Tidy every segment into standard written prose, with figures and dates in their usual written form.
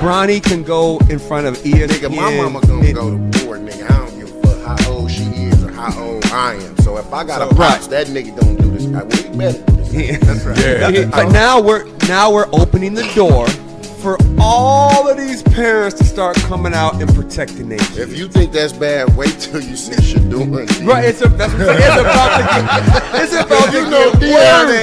Bronny can go in front of ESPN. Nigga, my mama gonna go to war, nigga. I don't give a fuck how old she is or how old I am. So if I got a pops, that nigga don't do this. We better do this. That's right. Yeah. But now we're opening the door for all of these parents to start coming out and protecting their kids. If you think that's bad, wait till you see Shedeur. Right, it's about to get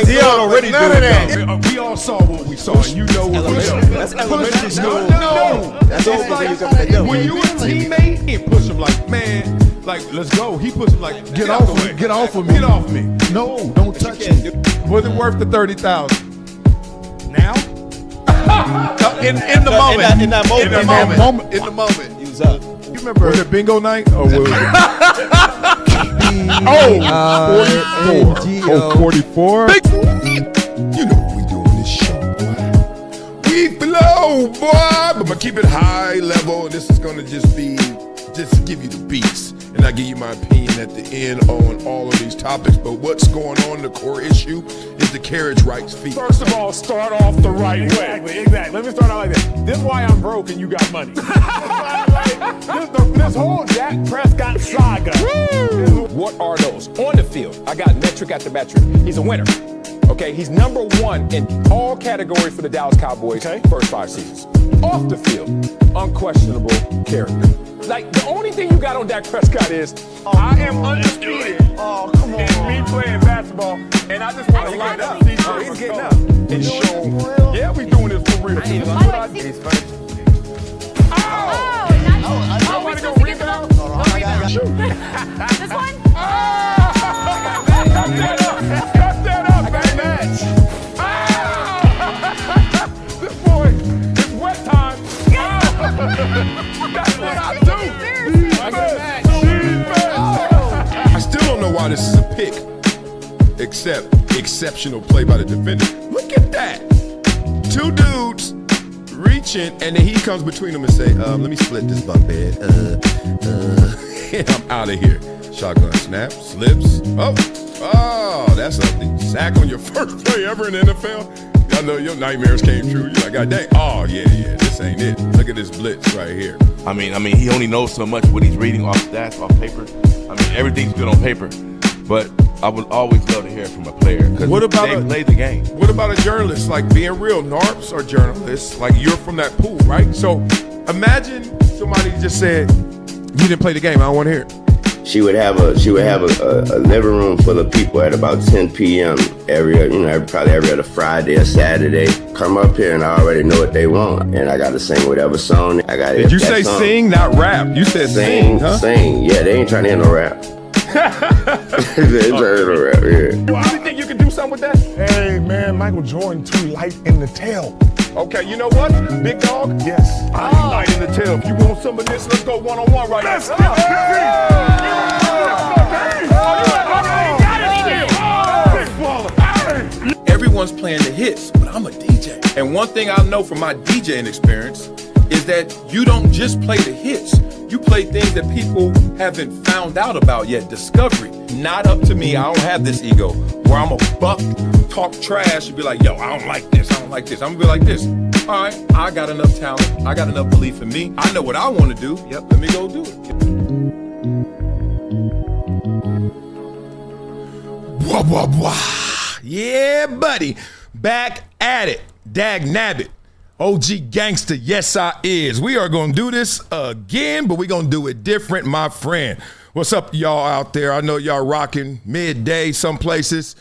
Dion already doing that. We all saw what we saw. You know what we saw. That's elementary school. No. That's when you a teammate, he push him like, man, like, let's go. He push him like, get off of me. Get off of me. Get off me. No, don't touch me. Was it worth the $30,000? Now? In the moment. In the moment. Use up. You remember? Was it bingo night or was it? 44. You know what we do on this show, boy. We flow, boy. But I'm gonna keep it high level. This is gonna just give you the beats. And I give you my opinion at the end on all of these topics. But what's going on, the core issue, is the carriage rights fee. First of all, start off the right way. Exactly. Let me start out like this. This is why I'm broke and you got money. this whole Dak Prescott saga. What are those? On the field, I got metric after metric. He's a winner. Okay, he's number one in all categories for the Dallas Cowboys first 5 seasons. Off the field, unquestionable character. Like, the only thing you got on Dak Prescott is, I am undefeated. Oh, come on. And me playing basketball, and I just want to light up. He's getting up. And show, yeah, we doing this for real. He's funny. I want to go rebound. This one? Cut that up. I got a match. This boy, it's wet time. That's what I do. I still don't know why this is a pick, except exceptional play by the defender. Look at that. 2 dudes reaching, and then he comes between them and say, let me split this bunk bed. And I'm out of here. Shotgun snap, slips. Oh, that's ugly. Sack on your first play ever in the NFL. Y'all know your nightmares came true. You're like, God dang. Oh, yeah, this ain't it. Look at this blitz right here. I mean, he only knows so much what he's reading off stats, off paper. I mean, everything's good on paper. But I would always love to hear it from a player because they play the game. What about a journalist? Like, being real, NARPs are journalists. Like, you're from that pool, right? So imagine somebody just said, you didn't play the game. I don't want to hear it. She would have a living room full of people at about 10 p.m. probably every other Friday or Saturday. Come up here and I already know what they want, and I got to sing whatever song I got. Did you say song. Sing, not rap? You said sing, huh? Sing. Yeah, they ain't trying to hear no rap. They ain't trying to hear no rap. Yeah. Well, you think you can do something with that? Hey man, Michael Jordan too light in the tail. Okay, you know what, big dog? Yes. I ain't light in the tail. If you want some of this, let's go one-on-one right now. Let's get it. Everyone's playing the hits, but I'm a DJ. And one thing I know from my DJing experience is that you don't just play the hits. You play things that people haven't found out about yet. Discovery. Not up to me. I don't have this ego where I'm a buck, talk trash, and be like, yo, I don't like this. I don't like this. I'm gonna be like this. All right, I got enough talent. I got enough belief in me. I know what I want to do. Yep, let me go do it. Wah, wah, wah. Yeah, buddy. Back at it. Dag nabbit. OG gangster. Yes, I is. We are going to do this again, but we're going to do it different, my friend. What's up, y'all out there? I know y'all rocking midday some places.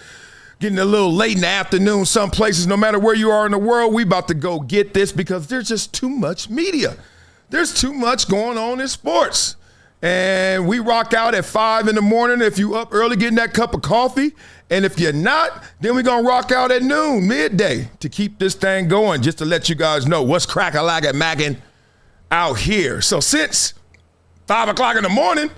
Getting a little late in the afternoon some places. No matter where you are in the world, we about to go get this because there's just too much media. There's too much going on in sports. And we rock out at 5 in the morning if you up early getting that cup of coffee. And if you're not, then we're going to rock out at noon, midday, to keep this thing going, just to let you guys know what's crack-a-lack-a-mackin' out here. So since 5 o'clock in the morning,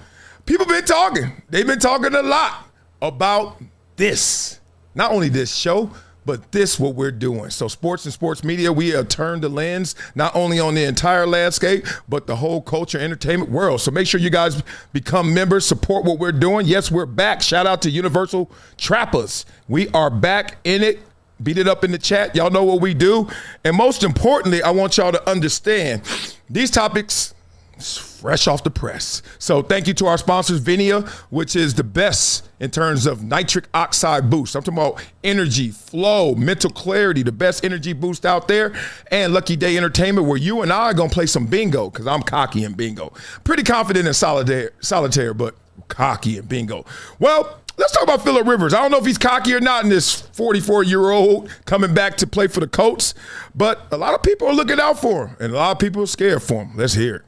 people been talking. They've been talking a lot about this. Not only this show, but this what we're doing. So sports and sports media, we have turned the lens not only on the entire landscape, but the whole culture entertainment world. So make sure you guys become members, support what we're doing. Yes, we're back. Shout out to Universal Trappers. We are back in it Beat it up in the chat. Y'all know what we do. And most importantly, I want y'all to understand these topics fresh off the press. So thank you to our sponsors, Vinia, which is the best in terms of nitric oxide boost. I'm talking about energy, flow, mental clarity, the best energy boost out there. And Lucky Day Entertainment, where you and I are going to play some bingo, because I'm cocky in bingo. Pretty confident in solitaire, but cocky in bingo. Well, let's talk about Phillip Rivers. I don't know if he's cocky or not in this 44-year-old coming back to play for the Colts, but a lot of people are looking out for him, and a lot of people are scared for him. Let's hear it.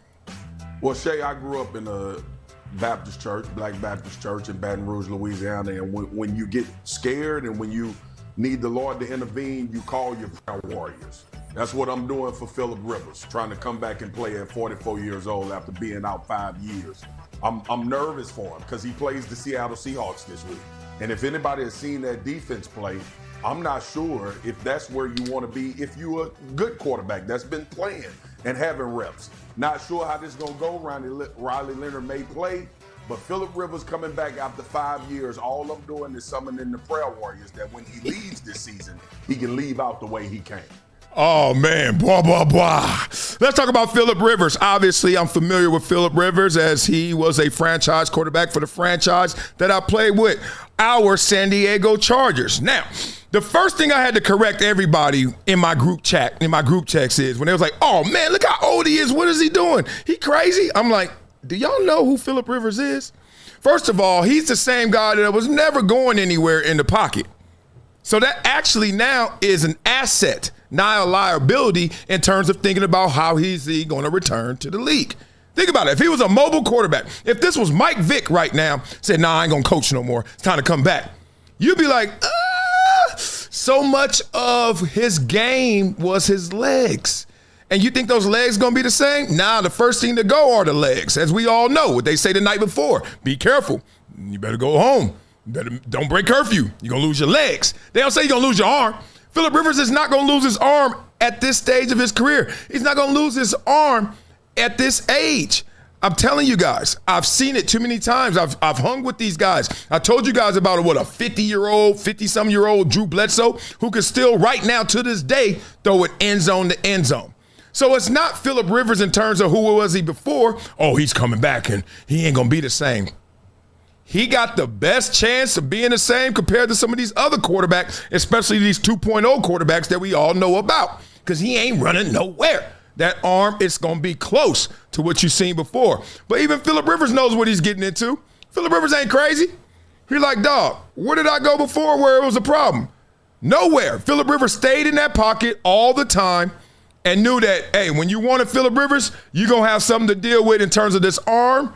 Well, Shay, I grew up in a Baptist church, Black Baptist church in Baton Rouge, Louisiana, and when you get scared and when you need the Lord to intervene, you call your prayer warriors. That's what I'm doing for Phillip Rivers, trying to come back and play at 44 years old after being out 5 years. I'm nervous for him because he plays the Seattle Seahawks this week. And if anybody has seen that defense play, I'm not sure if that's where you want to be if you're a good quarterback that's been playing and having reps. Not sure how this is going to go. Riley Leonard may play, but Phillip Rivers coming back after 5 years, all I'm doing is summoning the prayer warriors that when he leaves this season, he can leave out the way he came. Oh, man. Blah, blah, blah. Let's talk about Phillip Rivers. Obviously, I'm familiar with Phillip Rivers as he was a franchise quarterback for the franchise that I played with, our San Diego Chargers. Now, the first thing I had to correct everybody in my group text is when they was like, oh, man, look how old he is. What is he doing? He crazy? I'm like, do y'all know who Phillip Rivers is? First of all, he's the same guy that was never going anywhere in the pocket. So that actually now is an asset, not a liability in terms of thinking about how he's going to return to the league. Think about it. If he was a mobile quarterback, if this was Mike Vick right now, said, nah, I ain't going to coach no more. It's time to come back. You'd be like, so much of his game was his legs. And you think those legs going to be the same? Nah, the first thing to go are the legs. As we all know, what they say the night before, be careful. You better go home. Don't break curfew. You're going to lose your legs. They don't say you're going to lose your arm. Phillip Rivers is not going to lose his arm at this stage of his career. He's not going to lose his arm at this age. I'm telling you guys, I've seen it too many times. I've hung with these guys. I told you guys about a 50-some-year-old Drew Bledsoe who can still right now to this day throw it end zone to end zone. So it's not Phillip Rivers in terms of who was he before. Oh, he's coming back and he ain't going to be the same. He got the best chance of being the same compared to some of these other quarterbacks, especially these 2.0 quarterbacks that we all know about, because he ain't running nowhere. That arm is going to be close to what you've seen before. But even Phillip Rivers knows what he's getting into. Phillip Rivers ain't crazy. He's like, dog, where did I go before where it was a problem? Nowhere. Phillip Rivers stayed in that pocket all the time and knew that, hey, when you wanted Phillip Rivers, you're going to have something to deal with in terms of this arm,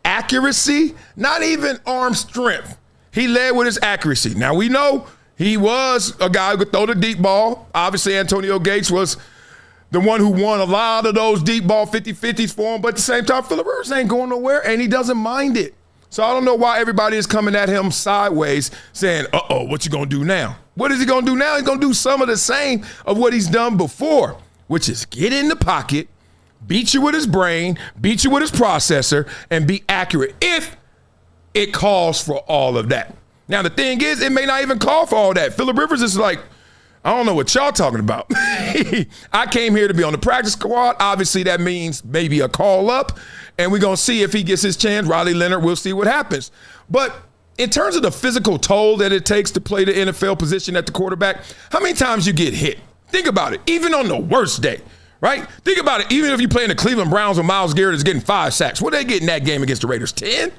accuracy, not even arm strength. He led with his accuracy. Now, we know he was a guy who could throw the deep ball. Obviously, Antonio Gates was the one who won a lot of those deep ball 50-50s for him. But at the same time, Phillip Rivers ain't going nowhere, and he doesn't mind it. So I don't know why everybody is coming at him sideways saying, uh-oh, what you going to do now? What is he going to do now? He's going to do some of the same of what he's done before, which is get in the pocket, beat you with his brain, beat you with his processor, and be accurate if it calls for all of that. Now, the thing is, it may not even call for all that. Phillip Rivers is like, I don't know what y'all talking about. I came here to be on the practice squad. Obviously, that means maybe a call up, and we're going to see if he gets his chance. Riley Leonard, we'll see what happens. But in terms of the physical toll that it takes to play the NFL position at the quarterback, how many times you get hit? Think about it, even on the worst day. Right? Think about it. Even if you play in the Cleveland Browns where Myles Garrett is getting 5 sacks, what they get in that game against the Raiders? 10?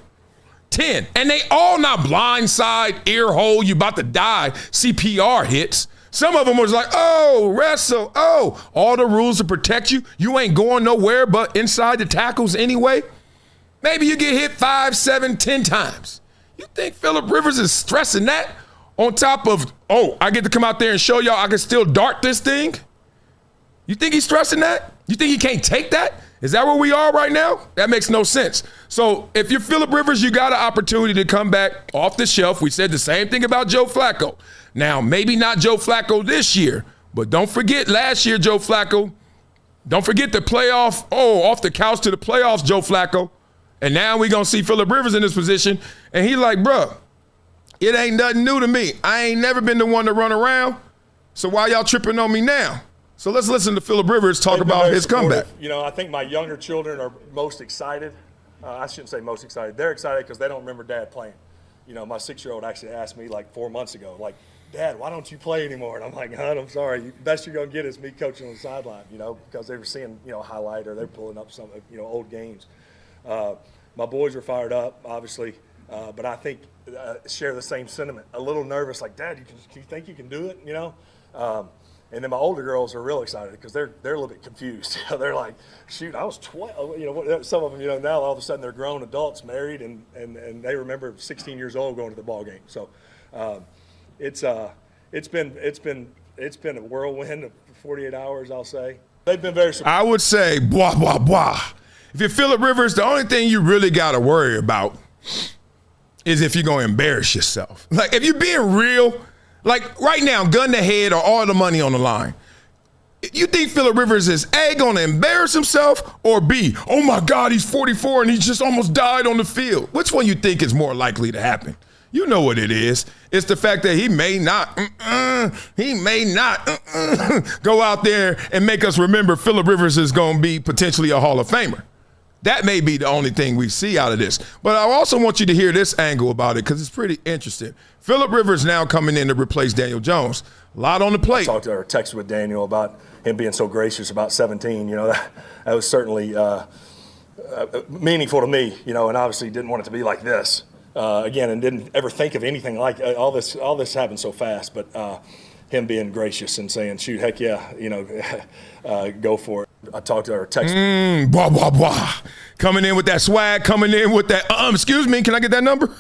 10. And they all not blindside, ear hole, you about to die, CPR hits. Some of them was like, oh, wrestle, oh, all the rules to protect you. You ain't going nowhere but inside the tackles anyway. Maybe you get hit 5, 7, 10 times. You think Phillip Rivers is stressing that on top of, oh, I get to come out there and show y'all I can still dart this thing? You think he's stressing that? You think he can't take that? Is that where we are right now? That makes no sense. So if you're Phillip Rivers, you got an opportunity to come back off the shelf. We said the same thing about Joe Flacco. Now, maybe not Joe Flacco this year, but don't forget last year, Joe Flacco. Don't forget the playoff, off the couch to the playoffs, Joe Flacco. And now we're going to see Phillip Rivers in this position. And he like, bruh, it ain't nothing new to me. I ain't never been the one to run around. So why y'all tripping on me now? So let's listen to Phillip Rivers talk about his comeback. You know, I think my younger children are most excited. I shouldn't say most excited. They're excited because they don't remember Dad playing. You know, my 6-year-old actually asked me like 4 months ago, like, Dad, why don't you play anymore? And I'm like, hon, I'm sorry. Best you're going to get is me coaching on the sideline, you know, because they were seeing, you know, a highlight or they're pulling up some, you know, old games. My boys are fired up, obviously, but I think share the same sentiment. A little nervous, like, Dad, you think you can do it, you know? And then my older girls are real excited because they're a little bit confused. They're like, shoot, I was 12. You know, some of them, you know, now all of a sudden they're grown adults, married, and they remember 16 years old going to the ball game. So it's been a whirlwind of 48 hours, I'll say. They've been very surprised. I would say, blah, blah, blah. If you're Phillip Rivers, the only thing you really got to worry about is if you're going to embarrass yourself. Like, if you're being real, like right now, gun to head or all the money on the line, you think Phillip Rivers is A, going to embarrass himself, or B, oh my God, he's 44 and he just almost died on the field? Which one you think is more likely to happen? You know what it is. It's the fact that he may not go out there and make us remember Phillip Rivers is going to be potentially a Hall of Famer. That may be the only thing we see out of this. But I also want you to hear this angle about it because it's pretty interesting. Phillip Rivers now coming in to replace Daniel Jones. A lot on the plate. I talked to or texted with Daniel about him being so gracious about 17. You know, that was certainly meaningful to me, you know, and obviously didn't want it to be like this. Again, and didn't ever think of anything like all this happened so fast, but him being gracious and saying, shoot, heck yeah, you know, go for it. I talked to her, texted. Blah, blah, blah. Coming in with that swag, coming in with that, excuse me, can I get that number?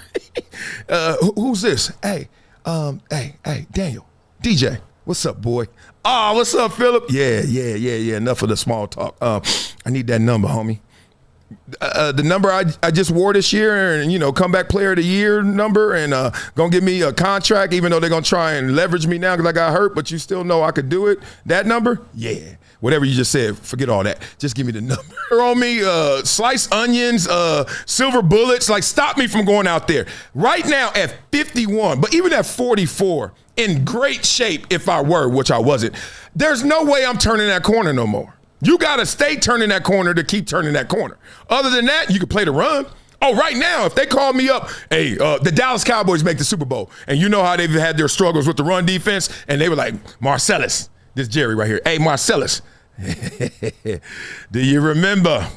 Who's this? Hey, Daniel, DJ, what's up, boy? What's up, Phillip? Yeah, enough of the small talk. I need that number, homie. The number I just wore this year and, you know, comeback player of the year number and going to give me a contract even though they're going to try and leverage me now because I got hurt, but you still know I could do it. That number? Yeah. Whatever you just said, forget all that. Just give me the number. On me, sliced onions, silver bullets. Like, stop me from going out there. Right now at 51, but even at 44, in great shape if I were, which I wasn't, there's no way I'm turning that corner no more. You got to stay turning that corner to keep turning that corner. Other than that, you can play the run. Oh, right now, if they call me up, hey, the Dallas Cowboys make the Super Bowl, and you know how they've had their struggles with the run defense, and they were like, Marcellus, this Jerry right here, hey, Marcellus, do you remember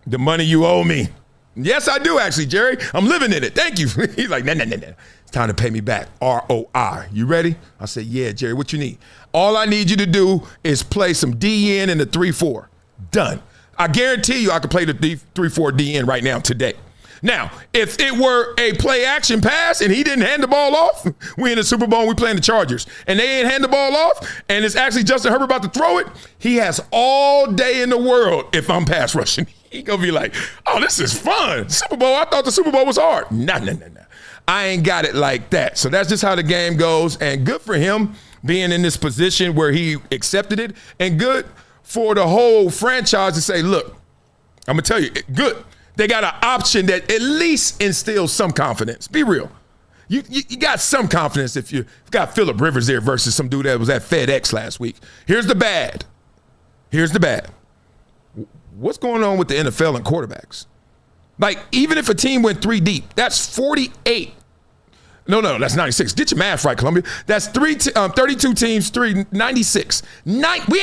the money you owe me? Yes, I do, actually, Jerry. I'm living in it. Thank you. He's like, no. It's time to pay me back. ROI. You ready? I said, yeah, Jerry, what you need? All I need you to do is play some DN in the 3-4. Done. I guarantee you I could play the 3-4 DN right now today. Now, if it were a play action pass and he didn't hand the ball off, we in the Super Bowl and we playing the Chargers, and they ain't hand the ball off, and it's actually Justin Herbert about to throw it, he has all day in the world if I'm pass rushing. He gonna be like, oh, this is fun. Super Bowl, I thought the Super Bowl was hard. No. I ain't got it like that. So that's just how the game goes, and good for him being in this position where he accepted it, and good for the whole franchise to say, look, I'm gonna tell you, good. They got an option that at least instills some confidence. Be real. You got some confidence if you got Phillip Rivers there versus some dude that was at FedEx last week. Here's the bad. What's going on with the NFL and quarterbacks? Like, even if a team went 3 deep, that's 48. No, that's 96. Get your math right, Columbia. That's 32 teams, 96. We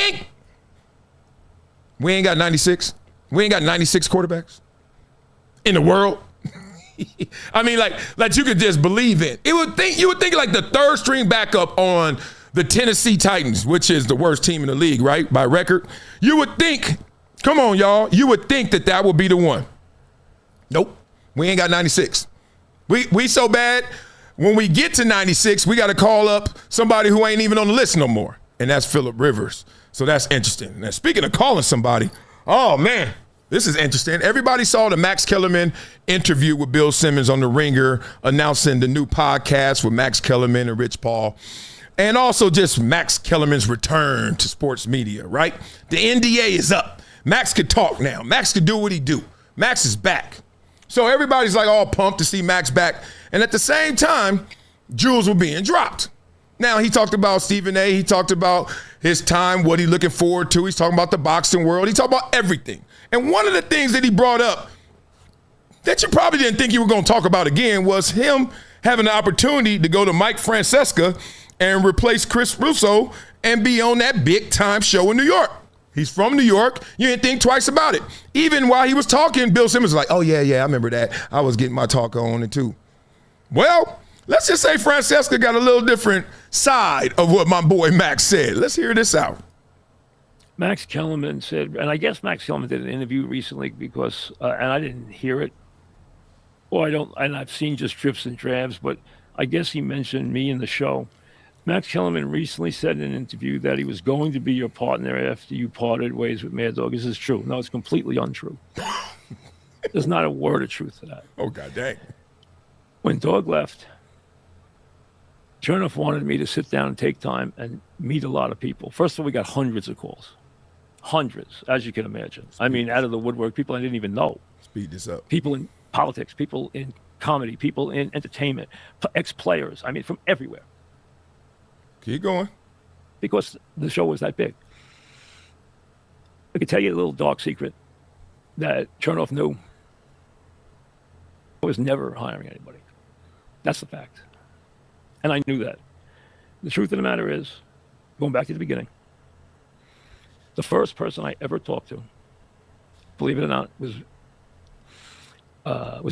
ain't got 96. We ain't got 96 quarterbacks in the world. I mean, like you could just believe it. You would think like the third string backup on the Tennessee Titans, which is the worst team in the league, right, by record. You would think, come on, y'all, you would think that would be the one. Nope, we ain't got 96. We so bad, when we get to 96, we got to call up somebody who ain't even on the list no more, and that's Phillip Rivers. So that's interesting. Now, speaking of calling somebody, oh, man, this is interesting. Everybody saw the Max Kellerman interview with Bill Simmons on The Ringer announcing the new podcast with Max Kellerman and Rich Paul, and also just Max Kellerman's return to sports media, right? The NDA is up. Max could talk now. Max could do what he do. Max is back. So everybody's like all pumped to see Max back. And at the same time, jewels were being dropped. Now, he talked about Stephen A. He talked about his time, what he's looking forward to. He's talking about the boxing world. He talked about everything. And one of the things that he brought up that you probably didn't think you were going to talk about again was him having the opportunity to go to Mike Francesa and replace Chris Russo and be on that big-time show in New York. He's from New York. You didn't think twice about it. Even while he was talking, Bill Simmons was like, oh, yeah, I remember that. I was getting my talk on it, too. Well, let's just say Francesa got a little different side of what my boy Max said. Let's hear this out. Max Kellerman said, and I guess Max Kellerman did an interview recently because, and I didn't hear it, and I've seen just drips and drabs, but I guess he mentioned me in the show. Max Kellerman recently said in an interview that he was going to be your partner after you parted ways with Mad Dog. Is this true? No, it's completely untrue. There's not a word of truth to that. Oh, God dang. When Dog left, Chernoff wanted me to sit down and take time and meet a lot of people. First of all, we got hundreds of calls. Hundreds, as you can imagine. I mean, out of the woodwork, people I didn't even know. Speed this up. People in politics, people in comedy, people in entertainment, ex-players. I mean, from everywhere. Keep going. Because the show was that big. I could tell you a little dark secret that Chernoff knew. I was never hiring anybody. That's the fact. And I knew that. The truth of the matter is, going back to the beginning, the first person I ever talked to, believe it or not, was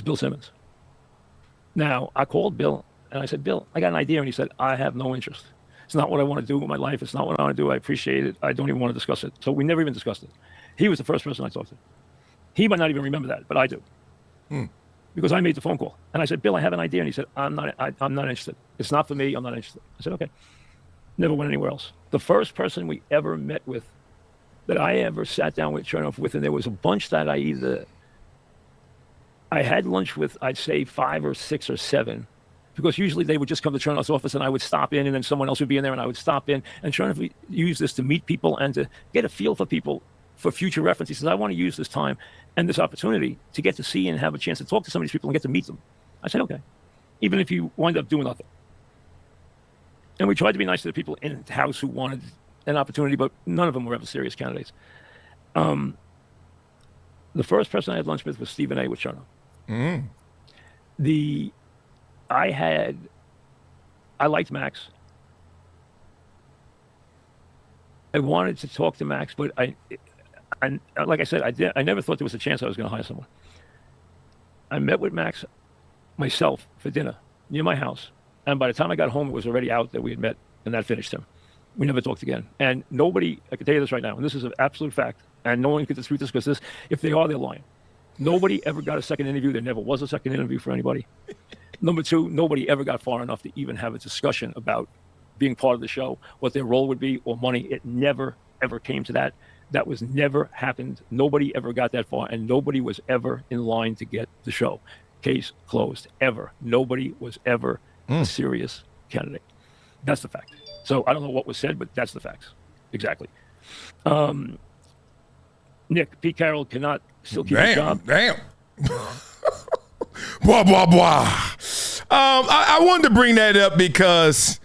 Bill Simmons. Now, I called Bill and I said, Bill, I got an idea. And he said, I have no interest. It's not what I want to do with my life. It's not what I want to do. I appreciate it. I don't even want to discuss it. So we never even discussed it. He was the first person I talked to. He might not even remember that, but I do. Because I made the phone call. And I said, Bill, I have an idea. And he said, I'm not interested. It's not for me. I'm not interested. I said, okay. Never went anywhere else. The first person we ever met with, that I ever sat down with Chernoff with, and there was a bunch that I had lunch with, I'd say 5 or 6 or 7, because usually they would just come to Chernoff's office and I would stop in, and then someone else would be in there and I would stop in. And Chernoff used this to meet people and to get a feel for people for future reference. He says, I want to use this time and this opportunity to get to see and have a chance to talk to some of these people and get to meet them. I said, okay, even if you wind up doing nothing. And we tried to be nice to the people in the house who wanted an opportunity, but none of them were ever serious candidates. The first person I had lunch with was Stephen A. with Chernoff. I liked Max. I wanted to talk to Max, but I like I said, I never thought there was a chance I was going to hire someone. I met with Max myself for dinner near my house. And by the time I got home, it was already out that we had met, and that finished him. We never talked again. And nobody, I can tell you this right now, and this is an absolute fact, and no one can dispute this, because if they are, they're lying. Nobody ever got a second interview. There never was a second interview for anybody. Number two, nobody ever got far enough to even have a discussion about being part of the show, what their role would be, or money. It never, ever came to that. That was never happened. Nobody ever got that far, and nobody was ever in line to get the show. Case closed, ever. Nobody was ever a serious candidate. That's the fact. So I don't know what was said, but that's the facts. Exactly. Nick, Pete Carroll cannot still keep his job. Damn. Blah, blah, blah. I wanted to bring that up because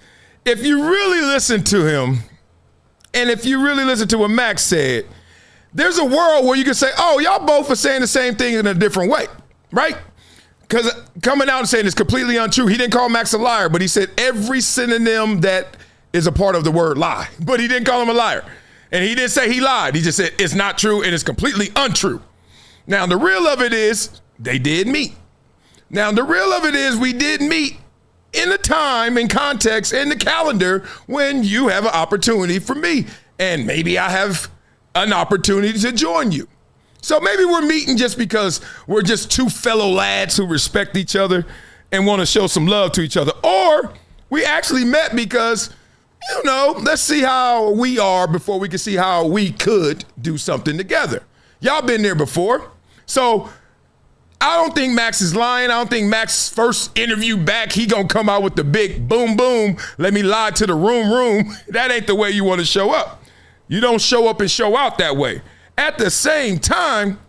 if you really listen to him, and if you really listen to what Max said, there's a world where you can say, oh, y'all both are saying the same thing in a different way, right? Because coming out and saying it's completely untrue, he didn't call Max a liar, but he said every synonym that is a part of the word lie, but he didn't call him a liar. And he didn't say he lied. He just said it's not true and it's completely untrue. Now, the real of it is they did meet. Now, the real of it is we did meet in the time and context and the calendar when you have an opportunity for me. And maybe I have an opportunity to join you. So maybe we're meeting just because we're just two fellow lads who respect each other and want to show some love to each other. Or we actually met because, you know, let's see how we are before we can see how we could do something together. Y'all been there before. So I don't think Max is lying. I don't think Max's first interview back, he gonna come out with the big boom, boom, let me lie to the room. That ain't the way you want to show up. You don't show up and show out that way. At the same time,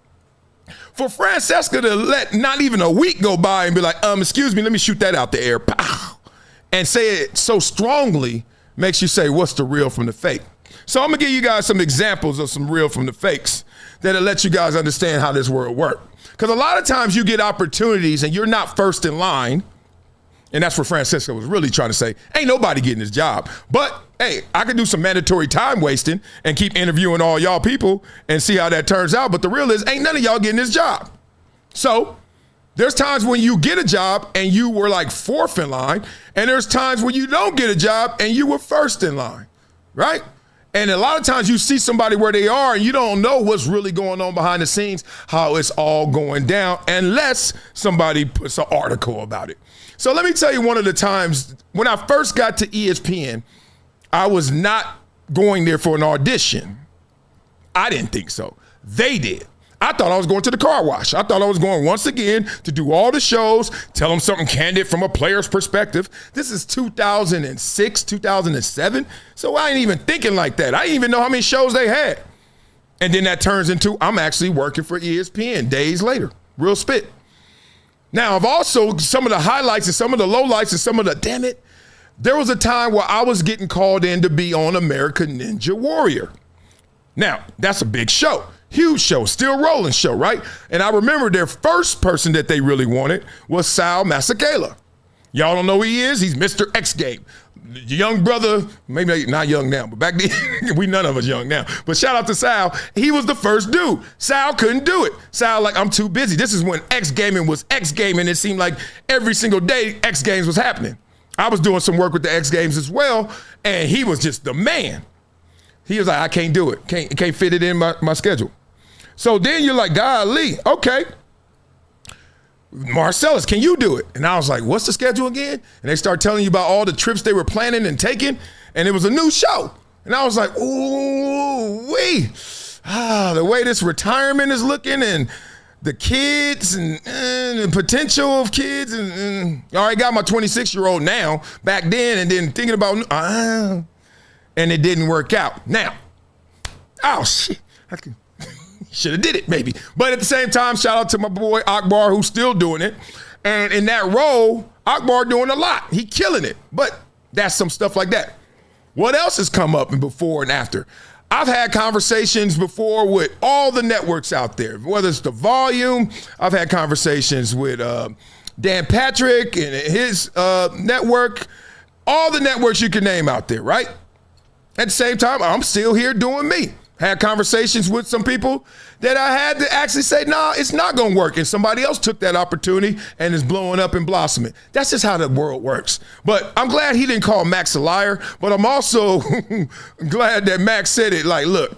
for Francesa to let not even a week go by and be like, excuse me, let me shoot that out the air. Pow. and say it so strongly makes you say, what's the real from the fake? So I'm gonna give you guys some examples of some real from the fakes that'll let you guys understand how this world works. Because a lot of times you get opportunities and you're not first in line, and that's what Francesa was really trying to say. Ain't nobody getting this job. But hey, I could do some mandatory time wasting and keep interviewing all y'all people and see how that turns out. But the real is, ain't none of y'all getting this job. So there's times when you get a job and you were like fourth in line, and there's times when you don't get a job and you were first in line, right? And a lot of times you see somebody where they are and you don't know what's really going on behind the scenes, how it's all going down, unless somebody puts an article about it. So let me tell you one of the times when I first got to ESPN, I was not going there for an audition. I didn't think so. They did. I thought I was going to the car wash. I thought I was going once again to do all the shows, tell them something candid from a player's perspective. This is 2006, 2007. So I ain't even thinking like that. I didn't even know how many shows they had. And then that turns into I'm actually working for ESPN days later. Real spit. Now, I've also, some of the highlights and some of the lowlights and some of the, damn it, there was a time where I was getting called in to be on American Ninja Warrior. Now, that's a big show. Huge show, still rolling show, right? And I remember their first person that they really wanted was Sal Masekela. Y'all don't know who he is? He's Mr. X Game. Young brother, maybe not young now, but back then, we none of us young now. But shout out to Sal. He was the first dude. Sal couldn't do it. Sal like, I'm too busy. This is when X Gaming was X Gaming. It seemed like every single day X Games was happening. I was doing some work with the X Games as well, and he was just the man. He was like, I can't do it. Can't fit it in my schedule. So then you're like, golly, okay. Marcellus, can you do it? And I was like, what's the schedule again? And they start telling you about all the trips they were planning and taking, and it was a new show. And I was like, ooh-wee. The way this retirement is looking and the kids and the potential of kids. And I already got my 26-year-old now, back then, and then thinking about, and it didn't work out. Now, oh, shit. Should have did it, maybe. But at the same time, shout out to my boy Akbar, who's still doing it. And in that role, Akbar doing a lot. He killing it. But that's some stuff like that. What else has come up in before and after? I've had conversations before with all the networks out there, whether it's The Volume. I've had conversations with Dan Patrick and his network. All the networks you can name out there, right? At the same time, I'm still here doing me. Had conversations with some people that I had to actually say, nah, it's not going to work. And somebody else took that opportunity and is blowing up and blossoming. That's just how the world works. But I'm glad he didn't call Max a liar. But I'm also glad that Max said it like, look,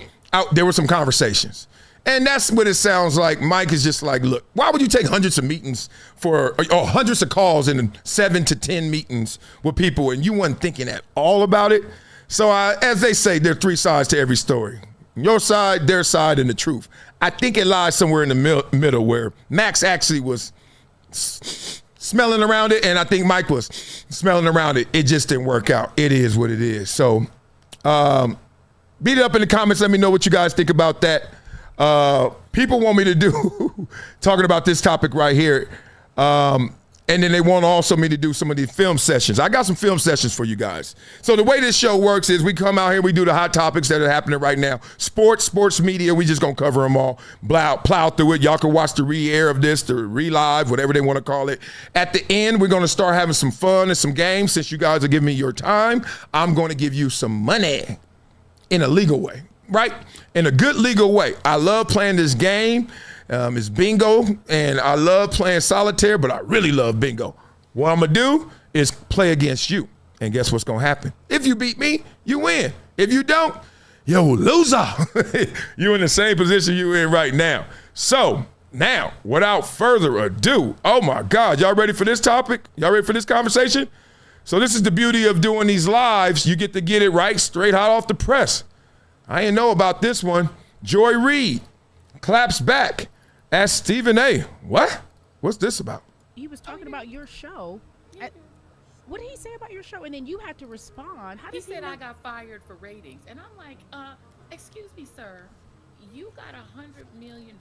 there were some conversations. And that's what it sounds like. Mike is just like, look, why would you take hundreds of meetings or hundreds of calls and 7 to 10 meetings with people and you weren't thinking at all about it? So as they say, there are 3 sides to every story. Your side, their side, and the truth. I think it lies somewhere in the middle where Max actually was smelling around it, and I think Mike was smelling around it. It just didn't work out. It is what it is. So beat it up in the comments. Let me know what you guys think about that. People want me to do, talking about this topic right here, and then they want also me to do some of these film sessions. I got some film sessions for you guys. So the way this show works is we come out here, we do the hot topics that are happening right now. Sports media, we just gonna cover them all, plow through it. Y'all can watch the re-air of this, the re-live, whatever they wanna call it. At the end, we're gonna start having some fun and some games. Since you guys are giving me your time, I'm gonna give you some money in a legal way, right? In a good legal way. I love playing this game. It's bingo, and I love playing solitaire, but I really love bingo. What I'm going to do is play against you, and guess what's going to happen? If you beat me, you win. If you don't, yo, loser. You're in the same position you're in right now. So now, without further ado, oh, my God, y'all ready for this topic? Y'all ready for this conversation? So this is the beauty of doing these lives. You get to get it right straight hot off the press. I didn't know about this one. Joy Reid claps back. Ask Stephen A. What? What's this about? He was talking about your show. What did he say about your show? And then you had to respond. How did he said I got fired for ratings. And I'm like, excuse me, sir. You got $100 million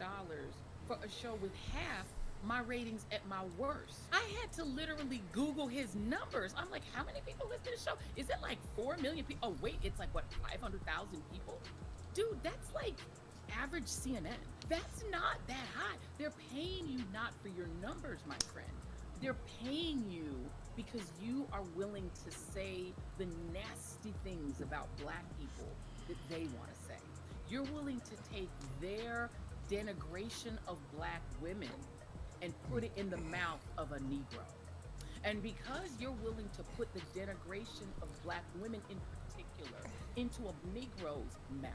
for a show with half my ratings at my worst. I had to literally Google his numbers. I'm like, how many people listen to the show? Is it like 4 million people? Oh, wait, it's like, what, 500,000 people? Dude, that's like average CNN. That's not that high. They're paying you not for your numbers, my friend. They're paying you because you are willing to say the nasty things about black people that they want to say. You're willing to take their denigration of black women and put it in the mouth of a Negro. And because you're willing to put the denigration of black women in particular into a Negro's mouth,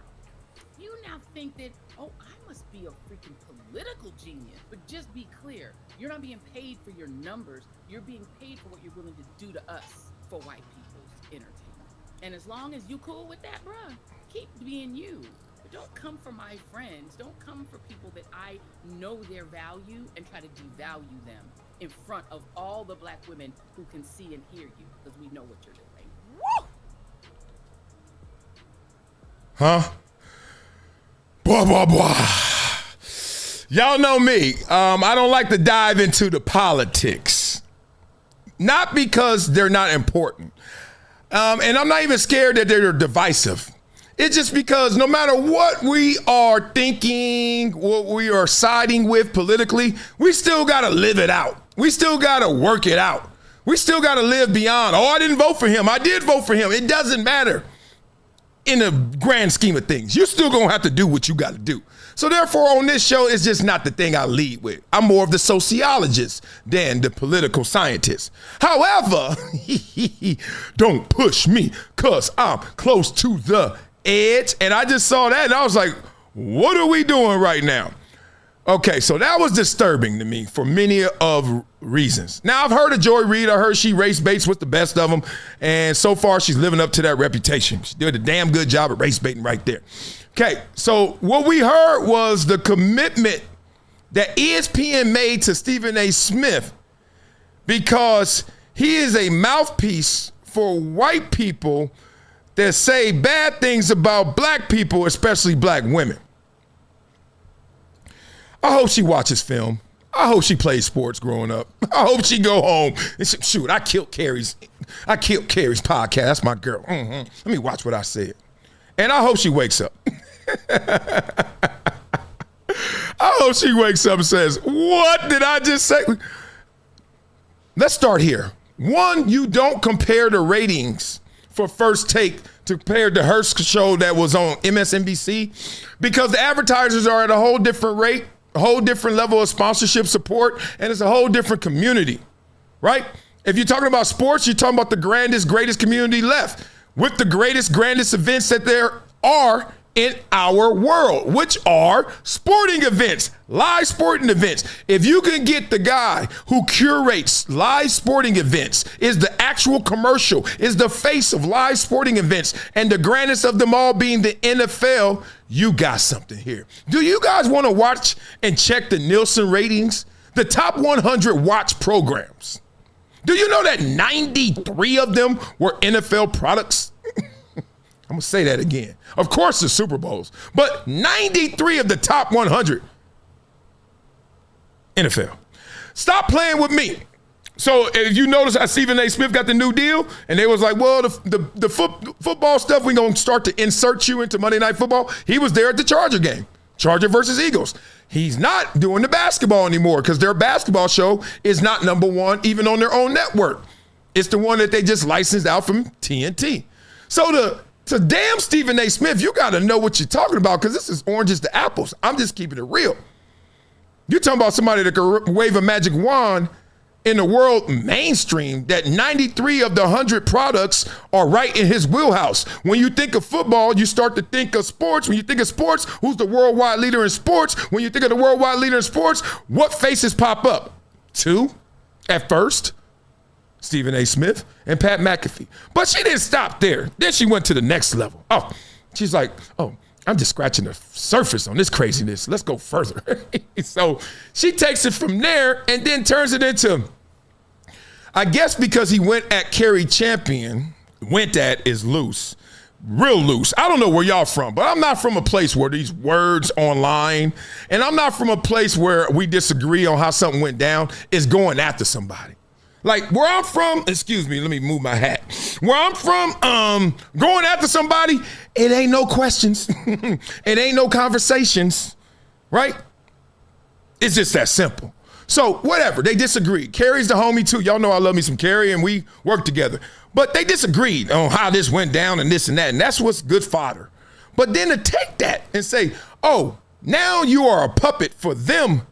you now think that, oh, I must be a freaking political genius. But just be clear, you're not being paid for your numbers. You're being paid for what you're willing to do to us for white people's entertainment. And as long as you cool with that, bruh, keep being you. But don't come for my friends. Don't come for people that I know their value and try to devalue them in front of all the black women who can see and hear you, because we know what you're doing. Woo! Huh? Blah, blah, blah. Y'all know me. I don't like to dive into the politics. Not because they're not important. And I'm not even scared that they're divisive. It's just because no matter what we are thinking, what we are siding with politically, we still got to live it out. We still got to work it out. We still got to live beyond, oh, I didn't vote for him. I did vote for him. It doesn't matter. In the grand scheme of things, you're still going to have to do what you got to do. So therefore, on this show, it's just not the thing I lead with. I'm more of the sociologist than the political scientist. However, don't push me because I'm close to the edge. And I just saw that and I was like, what are we doing right now? Okay, so that was disturbing to me for many of reasons. Now, I've heard of Joy Reid. I heard she race baits with the best of them. And so far, she's living up to that reputation. She did a damn good job at race baiting right there. Okay, so what we heard was the commitment that ESPN made to Stephen A. Smith because he is a mouthpiece for white people that say bad things about black people, especially black women. I hope she watches film. I hope she plays sports growing up. I hope she go home and say, shoot, I killed Carrie's podcast. That's my girl. Let me watch what I said. And I hope she wakes up. I hope she wakes up and says, what did I just say? Let's start here. One, you don't compare the ratings for First Take compared to her show that was on MSNBC because the advertisers are at a whole different rate, a whole different level of sponsorship support, and it's a whole different community, right? If you're talking about sports, you're talking about the greatest community left with the grandest events that there are in our world, which are sporting events, live sporting events. If you can get the guy who curates live sporting events, is the actual commercial, is the face of live sporting events, and the grandest of them all being the NFL, you got something here. Do you guys want to watch and check the Nielsen ratings? The top 100 watch programs. Do you know that 93 of them were NFL products? I'm going to say that again. Of course, the Super Bowls, but 93 of the top 100 NFL. Stop playing with me. So if you notice how Stephen A. Smith got the new deal, and they was like, well, the football stuff, we're going to start to insert you into Monday Night Football. He was there at the Charger game, Charger versus Eagles. He's not doing the basketball anymore because their basketball show is not number one, even on their own network. It's the one that they just licensed out from TNT. So damn Stephen A. Smith, you got to know what you're talking about because this is oranges to apples. I'm just keeping it real. You're talking about somebody that can wave a magic wand in the world mainstream, that 93 of the 100 products are right in his wheelhouse. When you think of football, you start to think of sports. When you think of sports, who's the worldwide leader in sports? When you think of the worldwide leader in sports, what faces pop up? Two, at first, Stephen A. Smith and Pat McAfee. But she didn't stop there. Then she went to the next level. Oh, she's like, oh, I'm just scratching the surface on this craziness. Let's go further. So she takes it from there and then turns it into, I guess because he went at Kerry Champion, went at is loose, real loose. I don't know where y'all from, but I'm not from a place where these words online, and I'm not from a place where we disagree on how something went down, is going after somebody. Like where I'm from, excuse me, let me move my hat. Where I'm from, going after somebody, it ain't no questions. It ain't no conversations, right? It's just that simple. So whatever, they disagreed. Carrie's the homie too. Y'all know I love me some Carrie and we work together. But they disagreed on how this went down and this and that. And that's what's good fodder. But then to take that and say, oh, now you are a puppet for them.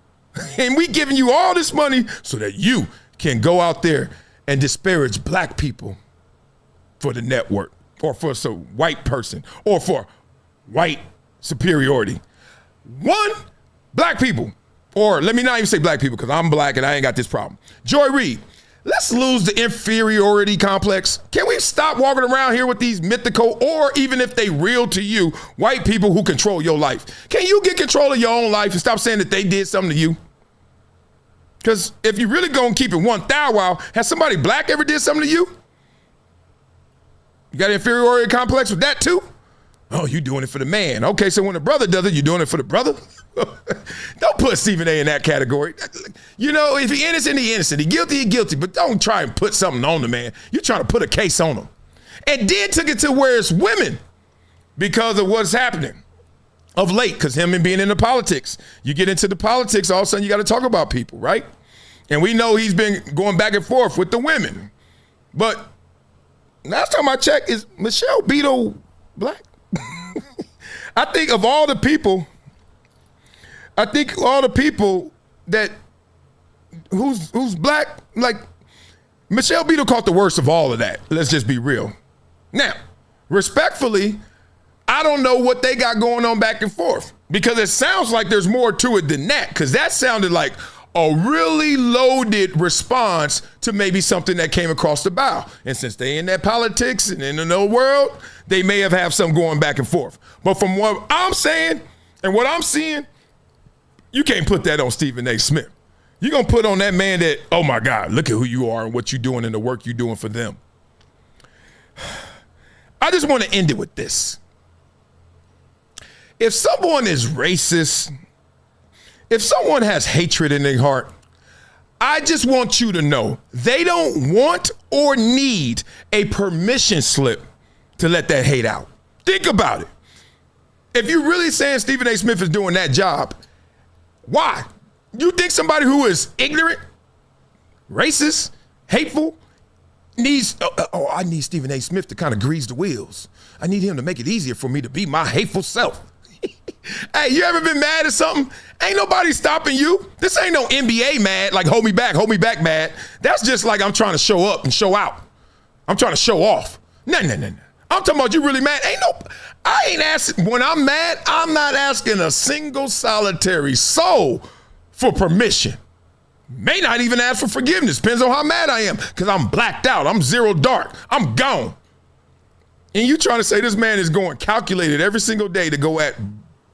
And we giving you all this money so that you can go out there and disparage black people for the network or for some white person or for white superiority. One, black people. Or let me not even say black people because I'm black and I ain't got this problem. Joy Reid, let's lose the inferiority complex. Can we stop walking around here with these mythical or even if they real to you, white people who control your life? Can you get control of your own life and stop saying that they did something to you? Because if you really gonna keep it 1,000, has somebody black ever did something to you? You got an inferiority complex with that too? Oh, you doing it for the man. Okay, so when the brother does it, you doing it for the brother? Don't put Stephen A in that category. You know, if he innocent, he innocent. He guilty, but don't try and put something on the man. You're trying to put a case on him. And then took it to where it's women because of what's happening of late, because him and being into politics. You get into the politics, all of a sudden you got to talk about people, right? And we know he's been going back and forth with the women. But last time I checked, is Michelle Beto black? I think of all the people that who's black, like Michelle Beto caught the worst of all of that. Let's just be real. Now, respectfully, I don't know what they got going on back and forth because it sounds like there's more to it than that, because that sounded like a really loaded response to maybe something that came across the bow. And since they in that politics and in the world, they may have something going back and forth. But from what I'm saying and what I'm seeing, you can't put that on Stephen A. Smith. You're going to put on that man that, oh my God, look at who you are and what you're doing and the work you're doing for them. I just want to end it with this. If someone is racist, if someone has hatred in their heart, I just want you to know they don't want or need a permission slip to let that hate out. Think about it. If you're really saying Stephen A. Smith is doing that job, why? You think somebody who is ignorant, racist, hateful, needs, I need Stephen A. Smith to kind of grease the wheels. I need him to make it easier for me to be my hateful self. Hey, you ever been mad at something? Ain't nobody stopping you. This ain't no NBA mad, like hold me back mad. That's just like I'm trying to show up and show out. I'm trying to show off. No. I'm talking about you really mad. I ain't asking, when I'm mad, I'm not asking a single solitary soul for permission. May not even ask for forgiveness. Depends on how mad I am, because I'm blacked out. I'm zero dark. I'm gone. And you trying to say this man is going calculated every single day to go at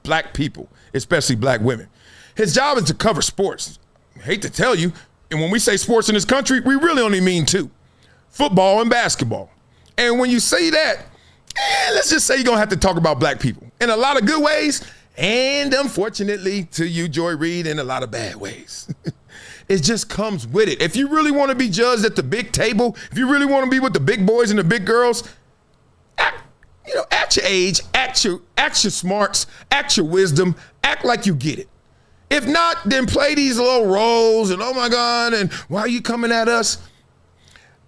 black people, especially black women. His job is to cover sports. I hate to tell you, and when we say sports in this country, we really only mean two: football and basketball. And when you say that, let's just say you're going to have to talk about black people in a lot of good ways, and unfortunately to you, Joy Reid, in a lot of bad ways. It just comes with it. If you really want to be judged at the big table, if you really want to be with the big boys and the big girls, act your age, act your smarts, act your wisdom, act like you get it. If not, then play these little roles and oh my God, and why are you coming at us?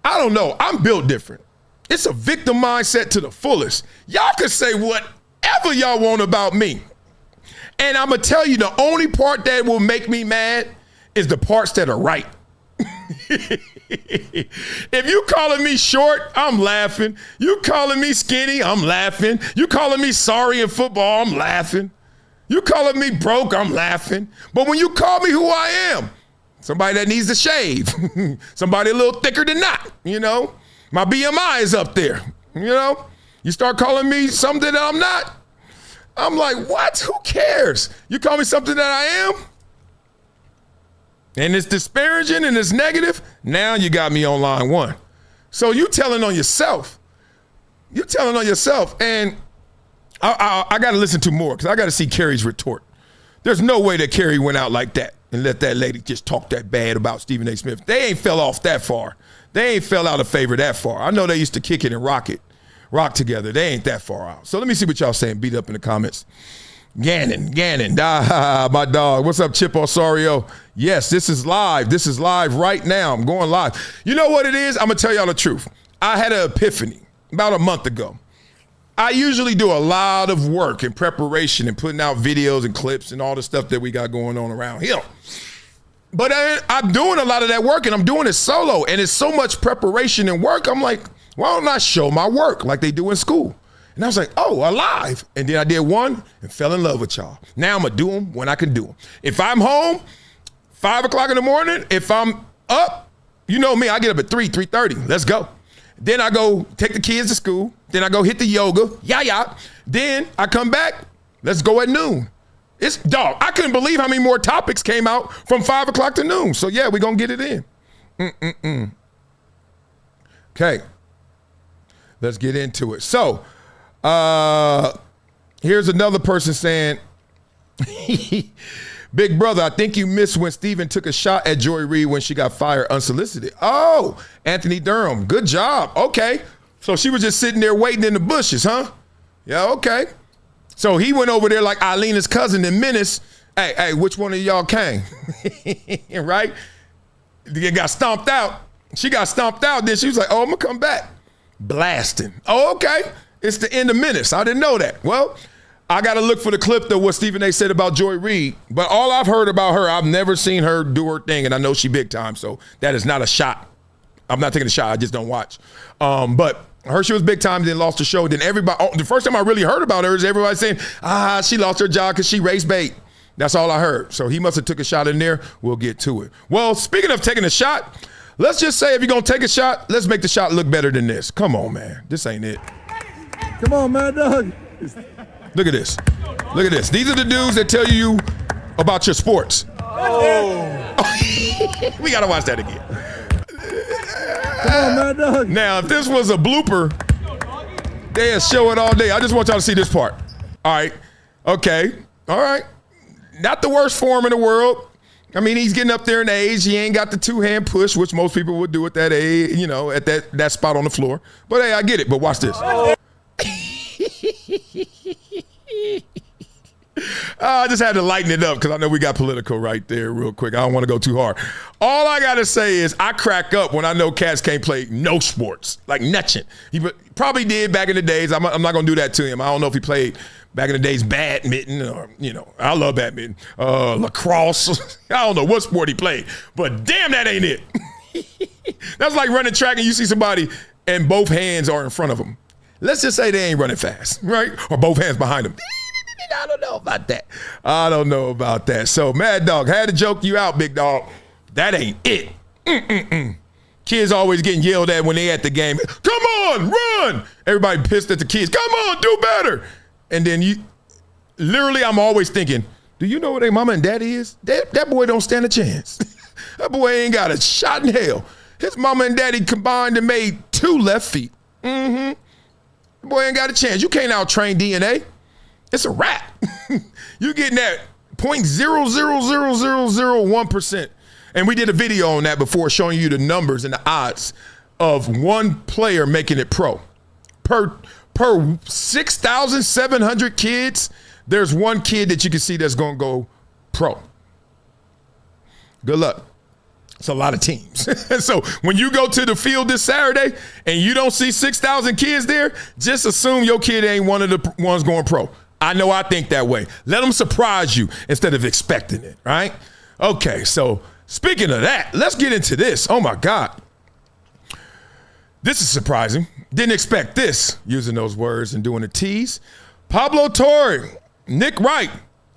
I don't know. I'm built different. It's a victim mindset to the fullest. Y'all can say whatever y'all want about me. And I'm going to tell you, the only part that will make me mad is the parts that are right. If you calling me short, I'm laughing. You calling me skinny, I'm laughing. You calling me sorry in football, I'm laughing. You calling me broke, I'm laughing. But when you call me who I am, somebody that needs to shave, somebody a little thicker than not, my BMI is up there, you start calling me something that I'm not, I'm like, what? Who cares? You call me something that I am? And it's disparaging and it's negative. Now you got me on line one. So you telling on yourself. You're telling on yourself. And I got to listen to more because I got to see Kerry's retort. There's no way that Kerry went out like that and let that lady just talk that bad about Stephen A. Smith. They ain't fell off that far. They ain't fell out of favor that far. I know they used to kick it and rock together. They ain't that far out. So let me see what y'all saying. Beat up in the comments. Gannon, my dog. What's up, Chip Osorio? Yes, this is live. This is live right now. I'm going live. You know what it is? I'm going to tell y'all the truth. I had an epiphany about a month ago. I usually do a lot of work and preparation and putting out videos and clips and all the stuff that we got going on around here. But I'm doing a lot of that work and I'm doing it solo and it's so much preparation and work. I'm like, why don't I show my work like they do in school? And I was like, oh, alive. And then I did one and fell in love with y'all. Now I'm going to do them when I can do them. If I'm home, 5 o'clock in the morning, if I'm up, you know me, I get up at 3:30. Let's go. Then I go take the kids to school. Then I go hit the yoga. Yeah. Then I come back. Let's go at noon. It's dog. I couldn't believe how many more topics came out from 5 o'clock to noon. So yeah, we're going to get it in. Okay. Let's get into it. So here's another person saying, Big brother, I think you missed when Steven took a shot at Joy Reid when she got fired unsolicited. Oh, Anthony Durham, good job. Okay. So she was just sitting there waiting in the bushes, huh? Yeah, okay. So he went over there like Eileen's cousin in Menace. Hey, which one of y'all came? Right? They got stomped out. She got stomped out. Then she was like, oh, I'm going to come back. Blasting. Oh, okay. It's the end of Menace. I didn't know that. Well, I got to look for the clip of what Stephen A. said about Joy Reid. But all I've heard about her, I've never seen her do her thing, and I know she big time, so that is not a shot. I'm not taking a shot. I just don't watch. But she was big time, then lost the show. Then everybody, the first time I really heard about her is everybody saying, she lost her job because she raced bait. That's all I heard. So he must have took a shot in there. We'll get to it. Well, speaking of taking a shot, let's just say if you're going to take a shot, let's make the shot look better than this. Come on, man. This ain't it. Come on, man, dog. Look at this. Look at this. These are the dudes that tell you about your sports. Oh. We got to watch that again. Come on, man, dog. Now, if this was a blooper, they'd show it all day. I just want y'all to see this part. All right. Okay. All right. Not the worst form in the world. I mean, he's getting up there in age. He ain't got the two-hand push, which most people would do at that age, you know, at that spot on the floor. But, hey, I get it. But watch this. I just had to lighten it up because I know we got political right there real quick. I don't want to go too hard. All I got to say is I crack up when I know cats can't play no sports, like nothing. He probably did back in the days. I'm not going to do that to him. I don't know if he played back in the days badminton or, you know, I love badminton, lacrosse. I don't know what sport he played, but damn, that ain't it. That's like running track and you see somebody and both hands are in front of them. Let's just say they ain't running fast, right? Or both hands behind them. I don't know about that. I don't know about that. So, Mad Dog, had to joke you out, big dog. That ain't it. Kids always getting yelled at when they at the game. Come on, run. Everybody pissed at the kids. Come on, do better. And then I'm always thinking, do you know where their mama and daddy is? That boy don't stand a chance. That boy ain't got a shot in hell. His mama and daddy combined and made 2 left feet. The boy ain't got a chance. You can't out-train DNA. It's a wrap. You getting that 0.00001%. And we did a video on that before showing you the numbers and the odds of one player making it pro. Per 6,700 kids, there's one kid that you can see that's going to go pro. Good luck. It's a lot of teams. So when you go to the field this Saturday and you don't see 6,000 kids there, just assume your kid ain't one of the ones going pro. I know I think that way. Let them surprise you instead of expecting it, right? Okay, so speaking of that, let's get into this. Oh, my God. This is surprising. Didn't expect this, using those words and doing a tease. Pablo Torre, Nick Wright.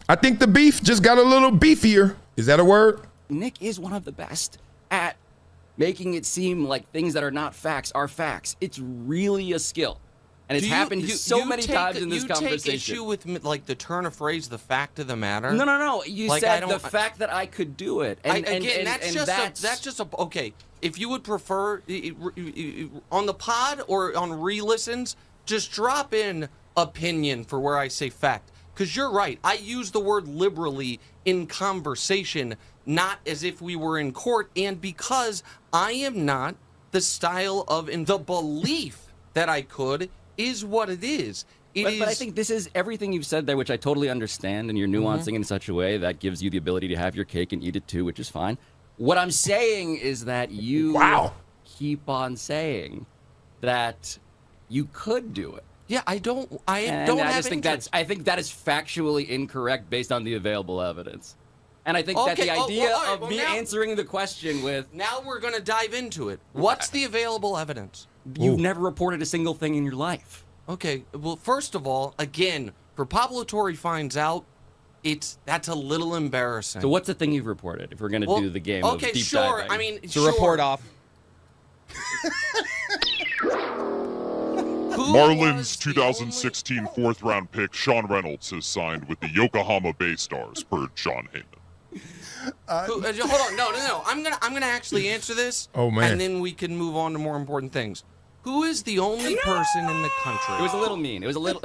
I think the beef just got a little beefier. Is that a word? Nick is one of the best at making it seem like things that are not facts are facts. It's really a skill. And it's happened so many times in this conversation. You take issue with, like, the turn of phrase, the fact of the matter? No. You like, said the fact that I could do it. And that's just okay. If you would prefer on the pod or on re-listens, just drop in opinion for where I say fact. Because you're right. I use the word liberally in conversation, not as if we were in court. And because I am not the style of, and the belief that I could is what it is. But I think this is everything you've said there, which I totally understand, and you're nuancing in such a way that gives you the ability to have your cake and eat it too, which is fine. What I'm saying is that you keep on saying that you could do it. Yeah, I think that is factually incorrect based on the available evidence. And I think that the idea of me answering the question with... Now we're going to dive into it. What's the available evidence? You've never reported a single thing in your life. Okay, well, first of all, again, for Pablo Torre finds out, that's a little embarrassing. So what's the thing you've reported if we're going to do the game of deep diving? I mean, report off. Marlins 2016 fourth-round pick Sean Reynolds has signed with the Yokohama Bay Stars, per John Heyman. Hold on, no. I'm gonna actually answer this. Oh, man. And then we can move on to more important things. Who is the only person in the country? It was a little mean. It was a little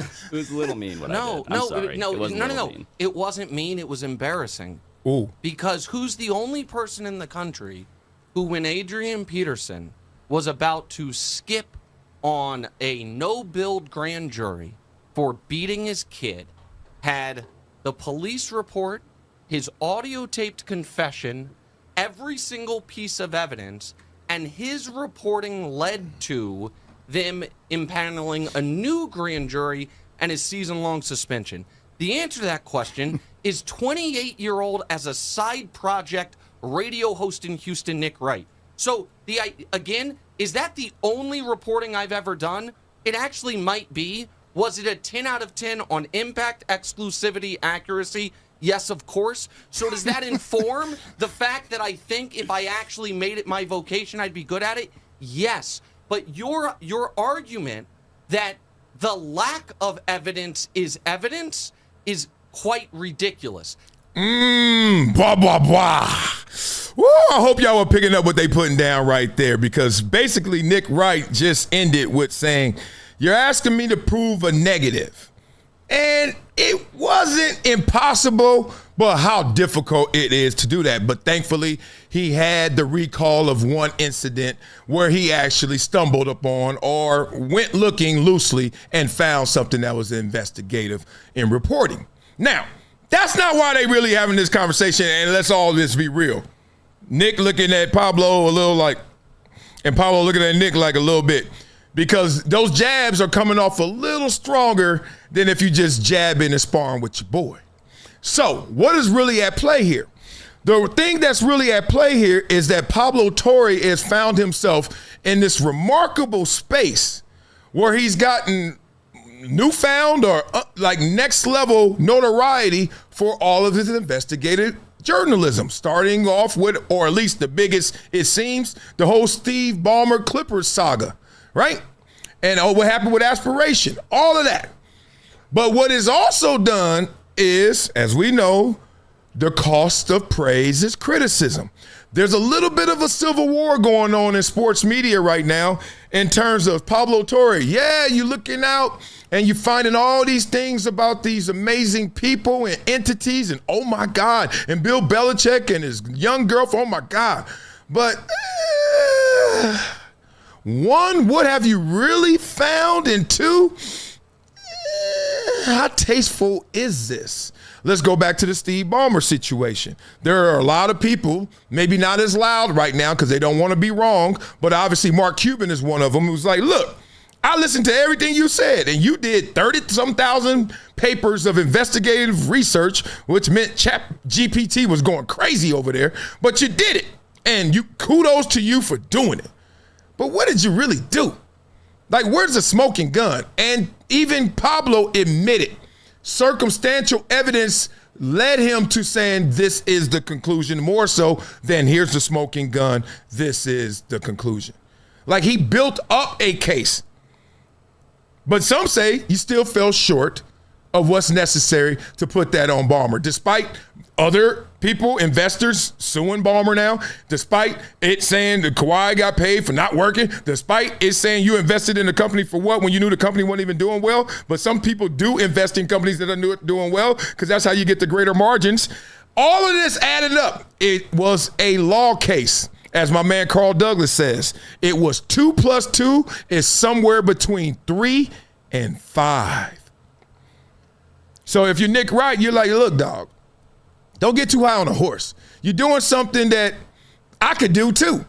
mean. What I did. I'm sorry. No. Mean. It wasn't mean. It was embarrassing. Ooh. Because who's the only person in the country who, when Adrian Peterson was about to skip on a no-build grand jury for beating his kid, had the police report, his audio-taped confession, every single piece of evidence, and his reporting led to them impaneling a new grand jury and his season-long suspension? The answer to that question is 28-year-old as a side project radio host in Houston, Nick Wright. So, again, is that the only reporting I've ever done? It actually might be. Was it a 10 out of 10 on impact, exclusivity, accuracy? Yes, of course. So does that inform the fact that I think if I actually made it my vocation, I'd be good at it? Yes. But your argument that the lack of evidence is evidence is quite ridiculous. Blah, blah, blah. Woo, I hope y'all were picking up what they putting down right there, because basically Nick Wright just ended with saying, you're asking me to prove a negative. And it wasn't impossible, but how difficult it is to do that. But thankfully, he had the recall of one incident where he actually stumbled upon or went looking loosely and found something that was investigative in reporting. Now, that's not why they really having this conversation, and let's all this be real. Nick looking at Pablo a little like, and Pablo looking at Nick like a little bit, because those jabs are coming off a little stronger than if you just jab in and sparring with your boy. So what is really at play here? The thing that's really at play here is that Pablo Torre has found himself in this remarkable space where he's gotten newfound or like next level notoriety for all of his investigative journalism, starting off with, or at least the biggest, it seems, the whole Steve Ballmer Clippers saga, right? And what happened with Aspiration, all of that. But what is also done is, as we know, the cost of praise is criticism. There's a little bit of a civil war going on in sports media right now in terms of Pablo Torre. Yeah, you're looking out and you're finding all these things about these amazing people and entities, and oh my God, and Bill Belichick and his young girlfriend, oh my God. But one, what have you really found? And two, how tasteful is this? Let's go back to the Steve Ballmer situation. There are a lot of people, maybe not as loud right now because they don't want to be wrong, but obviously Mark Cuban is one of them who's like, look, I listened to everything you said, and you did 30-some thousand papers of investigative research, which meant ChatGPT was going crazy over there, but you did it, and kudos to you for doing it. But what did you really do? Like, where's the smoking gun? And even Pablo admitted circumstantial evidence led him to saying this is the conclusion, more so than here's the smoking gun, this is the conclusion. Like, he built up a case. But some say he still fell short of what's necessary to put that on Ballmer, despite other people, investors, suing Ballmer now, despite it saying that Kawhi got paid for not working, despite it saying you invested in the company for what when you knew the company wasn't even doing well. But some people do invest in companies that are doing well because that's how you get the greater margins. All of this added up. It was a law case. As my man Carl Douglas says, it was 2 + 2 is somewhere between 3 and 5. So if you're Nick Wright, you're like, look, dog, don't get too high on a horse. You're doing something that I could do too.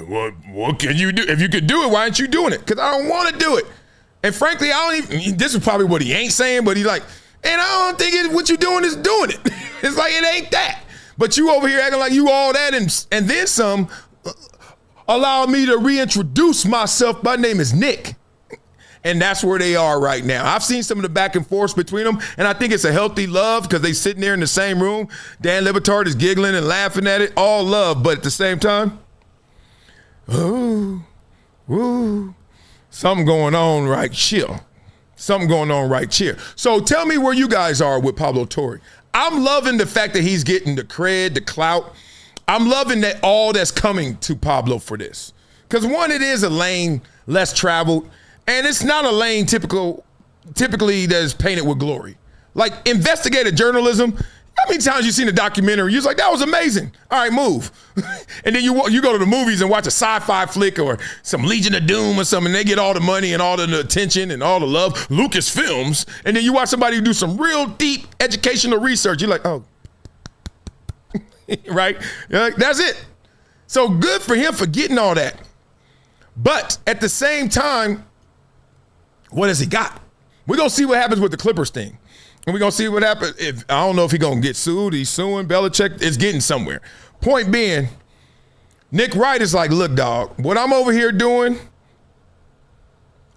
What can you do? If you could do it, why aren't you doing it? Because I don't want to do it. And frankly, I don't even, this is probably what he ain't saying, but he's like, and I don't think what you're doing is doing it. It's like, it ain't that. But you over here acting like you all that and then some. Allow me to reintroduce myself. My name is Nick. And that's where they are right now. I've seen some of the back and forth between them, and I think it's a healthy love because they sitting there in the same room. Dan Le Batard is giggling and laughing at it. All love, but at the same time, ooh, something going on right chill. Something going on right here. So tell me where you guys are with Pablo Torre. I'm loving the fact that he's getting the cred, the clout. I'm loving that all that's coming to Pablo for this. Because one, it is a lane less traveled, and it's not a lane typically that is painted with glory. Like investigative journalism, how many times you seen a documentary, you're like, that was amazing. All right, move. And then you go to the movies and watch a sci-fi flick or some Legion of Doom or something, and they get all the money and all the attention and all the love, Lucasfilms, and then you watch somebody do some real deep educational research. You're like, oh, right? You're like, that's it. So good for him for getting all that. But at the same time, what has he got? We're going to see what happens with the Clippers thing. And we're going to see what happens. I don't know if he's going to get sued. He's suing Belichick. It's getting somewhere. Point being, Nick Wright is like, look, dog, what I'm over here doing,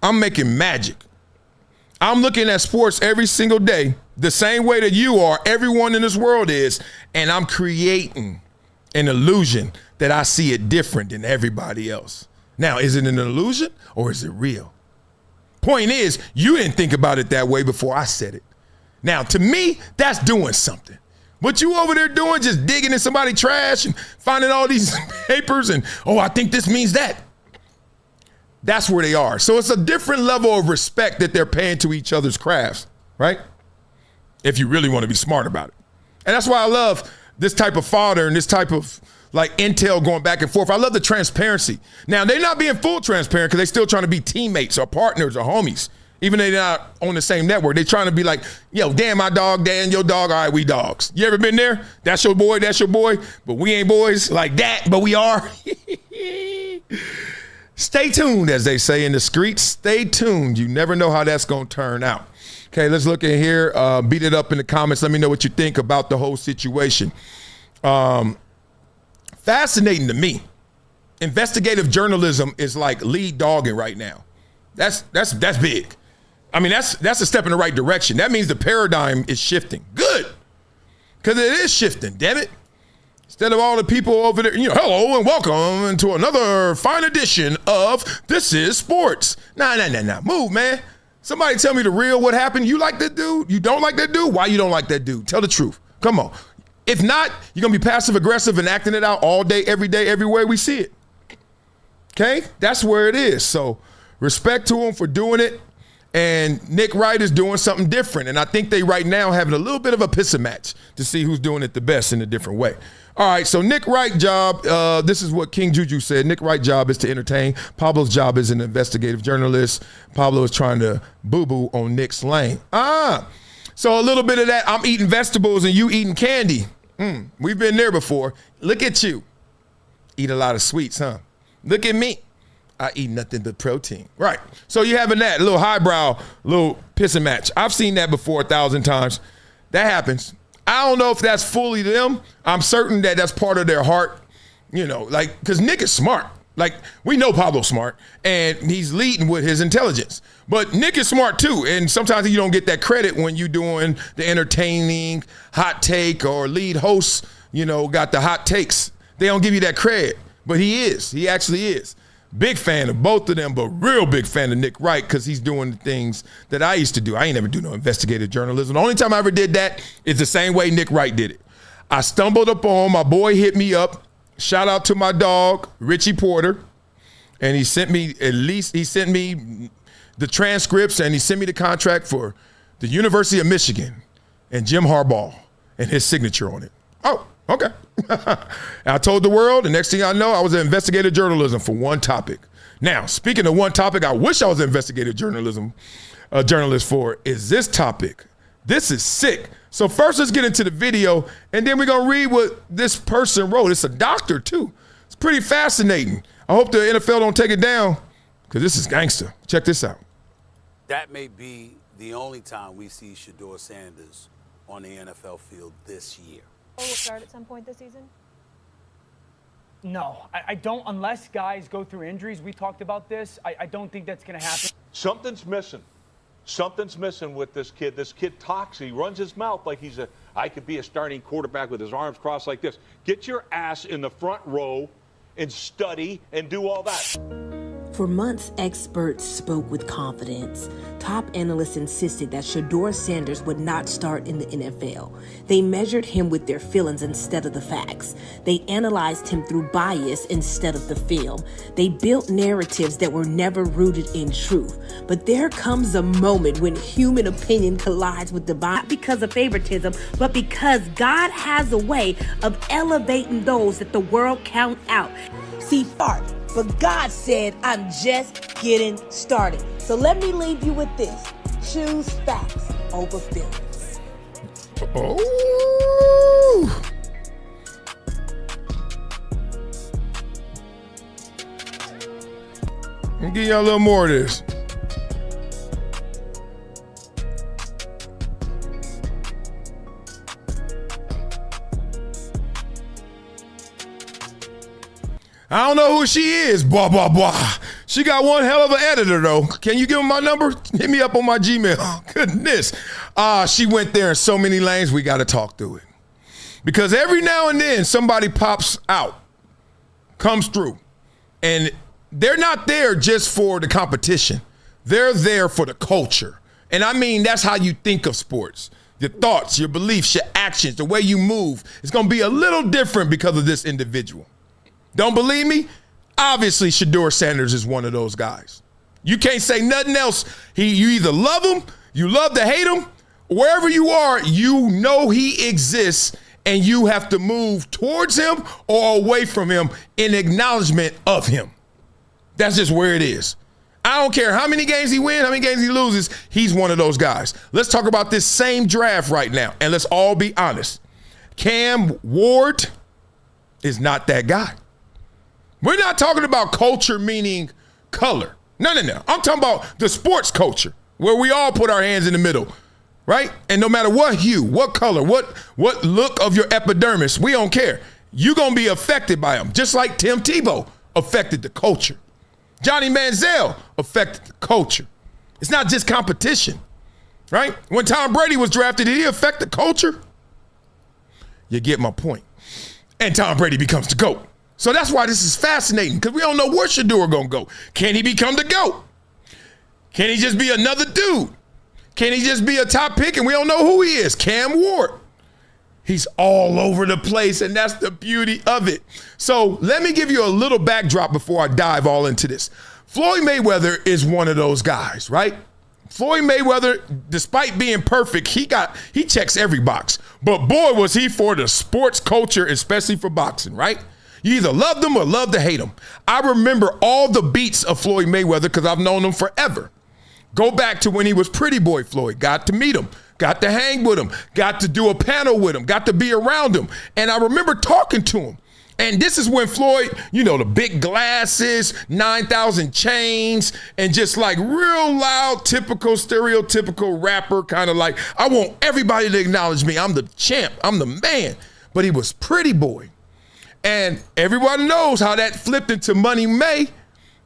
I'm making magic. I'm looking at sports every single day the same way that you are, everyone in this world is, and I'm creating an illusion that I see it different than everybody else. Now, is it an illusion or is it real? Point is, you didn't think about it that way before I said it. Now, to me, that's doing something. What you over there doing, just digging in somebody's trash and finding all these papers and, oh, I think this means that. That's where they are. So it's a different level of respect that they're paying to each other's crafts, right? If you really want to be smart about it. And that's why I love this type of fodder and this type of like intel going back and forth. I love the transparency. Now, they're not being full transparent because they're still trying to be teammates or partners or homies. Even though they're not on the same network, they're trying to be like, yo, Dan, my dog, Dan, your dog, all right, we dogs. You ever been there? That's your boy, but we ain't boys like that, but we are. Stay tuned, as they say in the streets. Stay tuned. You never know how that's going to turn out. Okay, let's look at here. Beat it up in the comments. Let me know what you think about the whole situation. Fascinating to me. Investigative journalism is like lead dogging right now. That's big. I mean, that's a step in the right direction. That means the paradigm is shifting. Good. Because it is shifting, damn it. Instead of all the people over there, hello and welcome to another fine edition of This Is Sports. Nah. Move, man. Somebody tell me the real what happened. You like that dude? You don't like that dude? Why you don't like that dude? Tell the truth. Come on. If not, you're going to be passive aggressive and acting it out all day, everywhere we see it. Okay? That's where it is. So respect to him for doing it. And Nick Wright is doing something different. And I think they right now having a little bit of a pissing match to see who's doing it the best in a different way. All right, so Nick Wright's job, this is what King Juju said. Nick Wright's job is to entertain. Pablo's job is an investigative journalist. Pablo is trying to boo-boo on Nick's lane. So a little bit of that, I'm eating vegetables and you eating candy. We've been there before. Look at you. Eat a lot of sweets, huh? Look at me. I eat nothing but protein. Right. So you having that, a little highbrow, little pissing match. I've seen that before 1,000 times. That happens. I don't know if that's fully them. I'm certain that that's part of their heart, because Nick is smart. Like, we know Pablo's smart, and he's leading with his intelligence. But Nick is smart, too, and sometimes you don't get that credit when you're doing the entertaining hot take or lead host, got the hot takes. They don't give you that credit, but he is. He actually is. Big fan of both of them, but real big fan of Nick Wright because he's doing the things that I used to do. I ain't never do no investigative journalism. The only time I ever did that is the same way Nick Wright did it. I stumbled upon, my boy hit me up. Shout out to my dog, Richie Porter. And he sent me the transcripts and he sent me the contract for the University of Michigan and Jim Harbaugh and his signature on it. Oh, okay. I told the world, the next thing I know, I was in investigative journalism for one topic. Now, speaking of one topic I wish I was an investigative journalist for is this topic. This is sick. So first let's get into the video and then we're going to read what this person wrote. It's a doctor too. It's pretty fascinating. I hope the NFL don't take it down because this is gangster. Check this out. That may be the only time we see Shedeur Sanders on the NFL field this year. Will start at some point this season? No, I don't, unless guys go through injuries. We talked about this. I don't think that's going to happen. Something's missing. Something's missing with this kid. This kid talks. He runs his mouth like I could be a starting quarterback with his arms crossed like this. Get your ass in the front row and study and do all that. For months, experts spoke with confidence. Top analysts insisted that Shedeur Sanders would not start in the NFL. They measured him with their feelings instead of the facts. They analyzed him through bias instead of the film. They built narratives that were never rooted in truth. But there comes a moment when human opinion collides with divine, not because of favoritism, but because God has a way of elevating those that the world count out. See, but God said, I'm just getting started. So let me leave you with this. Choose facts over feelings. Oh. I'll give y'all a little more of this. I don't know who she is, blah, blah, blah. She got one hell of an editor, though. Can you give him my number? Hit me up on my Gmail. Goodness. She went there in so many lanes, we got to talk through it. Because every now and then, somebody pops out, comes through, and they're not there just for the competition. They're there for the culture. And I mean, that's how you think of sports. Your thoughts, your beliefs, your actions, the way you move. It's going to be a little different because of this individual. Don't believe me? Obviously, Shedeur Sanders is one of those guys. You can't say nothing else. You either love him, you love to hate him, wherever you are, you know he exists, and you have to move towards him or away from him in acknowledgement of him. That's just where it is. I don't care how many games he wins, how many games he loses, he's one of those guys. Let's talk about this same draft right now, and let's all be honest. Cam Ward is not that guy. We're not talking about culture meaning color. No. I'm talking about the sports culture where we all put our hands in the middle, right? And no matter what hue, what color, what look of your epidermis, we don't care. You're going to be affected by them, just like Tim Tebow affected the culture. Johnny Manziel affected the culture. It's not just competition, right? When Tom Brady was drafted, did he affect the culture? You get my point. And Tom Brady becomes the GOAT. So that's why this is fascinating, because we don't know where Shedeur gonna go. Can he become the GOAT? Can he just be another dude? Can he just be a top pick and we don't know who he is? Cam Ward. He's all over the place, and that's the beauty of it. So let me give you a little backdrop before I dive all into this. Floyd Mayweather is one of those guys, right? Floyd Mayweather, despite being perfect, he checks every box. But boy, was he for the sports culture, especially for boxing, right? You either loved him or love to hate him. I remember all the beats of Floyd Mayweather because I've known him forever. Go back to when he was Pretty Boy Floyd. Got to meet him, got to hang with him, got to do a panel with him, got to be around him. And I remember talking to him. And this is when Floyd, the big glasses, 9,000 chains, and just like real loud, typical, stereotypical rapper, kind of like, I want everybody to acknowledge me. I'm the champ. I'm the man. But he was Pretty Boy. And everyone knows how that flipped into Money May.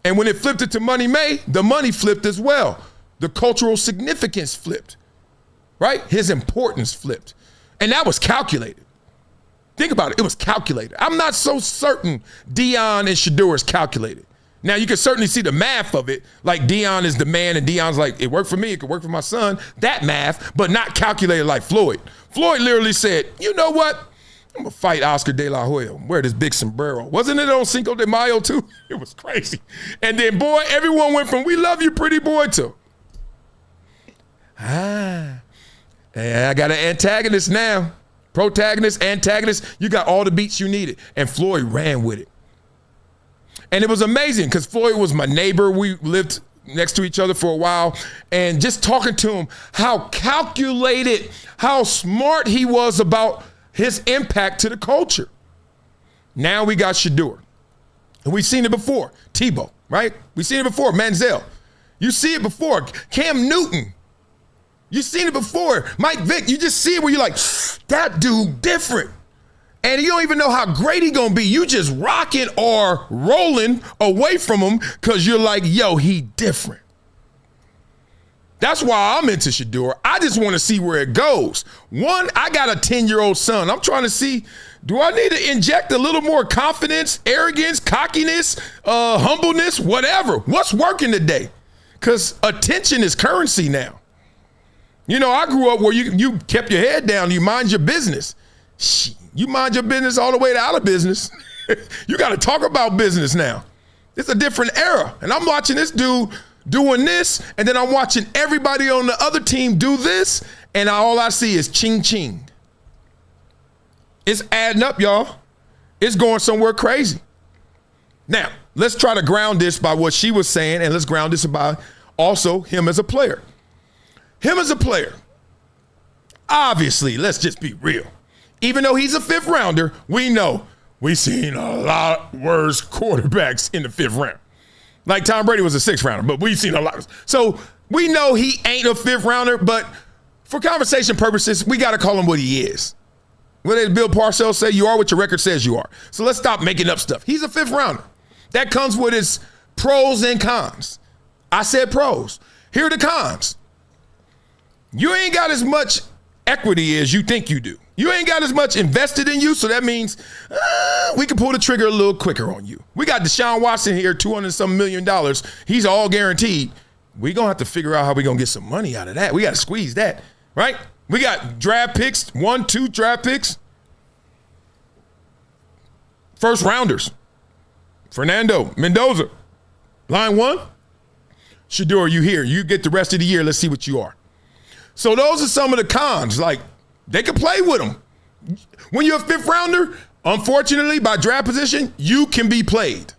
And when it flipped into Money May, the money flipped as well. The cultural significance flipped, right? His importance flipped. And that was calculated. Think about it. It was calculated. I'm not so certain Deion and Shedeur is calculated. Now, you can certainly see the math of it. Like Deion is the man, and Deion's like, it worked for me, it could work for my son. That math, but not calculated like Floyd. Floyd literally said, you know what? I'm going to fight Oscar De La Hoya. Wear this big sombrero. Wasn't it on Cinco de Mayo, too? It was crazy. And then, boy, everyone went from, we love you, pretty boy, to, I got an antagonist now. Protagonist, antagonist. You got all the beats you needed. And Floyd ran with it. And it was amazing because Floyd was my neighbor. We lived next to each other for a while. And just talking to him, how calculated, how smart he was about his impact to the culture. Now we got Shedeur. And we've seen it before. Tebow, right? We've seen it before. Manziel. You see it before. Cam Newton. You've seen it before. Mike Vick. You just see it where you're like, that dude different. And you don't even know how great he gonna be. You just rocking or rolling away from him because you're like, yo, he different. That's why I'm into Shedeur. I just want to see where it goes. One, I got a 10-year-old son. I'm trying to see, do I need to inject a little more confidence, arrogance, cockiness, humbleness, whatever? What's working today? Because attention is currency now. You know, I grew up where you kept your head down. You mind your business. You mind your business all the way to out of business. You got to talk about business now. It's a different era. And I'm watching this dude doing this, and then I'm watching everybody on the other team do this, and all I see is ching ching. It's adding up, y'all. It's going somewhere crazy. Now, let's try to ground this by what she was saying, and let's ground this by also him as a player. Him as a player, obviously, let's just be real. Even though he's a fifth rounder, we know we've seen a lot worse quarterbacks in the fifth round. Like Tom Brady was a sixth rounder, but we've seen a lot. So we know he ain't a fifth rounder, but for conversation purposes, we got to call him what he is. What did Bill Parcells say? You are what your record says you are. So let's stop making up stuff. He's a fifth rounder. That comes with his pros and cons. I said pros. Here are the cons. You ain't got as much equity as you think you do. You ain't got as much invested in you, so that means we can pull the trigger a little quicker on you. We got Deshaun Watson here, $200-some million. He's all guaranteed. We're going to have to figure out how we're going to get some money out of that. We got to squeeze that, right? We got draft picks, 1, 2 draft picks. First rounders. Fernando Mendoza. Line 1. Shedeur, you here. You get the rest of the year. Let's see what you are. So those are some of the cons. Like, they can play with them. When you're a fifth rounder, unfortunately, by draft position, you can be played.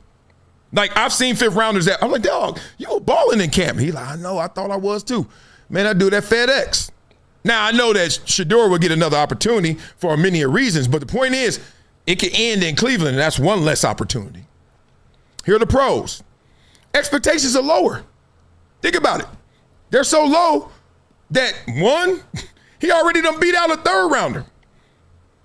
Like, I've seen fifth rounders that, I'm like, dog, you were balling in camp. He's like, I know, I thought I was too. Man, I do that FedEx. Now, I know that Shedeur will get another opportunity for many reasons, but the point is, it can end in Cleveland, and that's one less opportunity. Here are the pros. Expectations are lower. Think about it. They're so low that, one, he already done beat out a third rounder.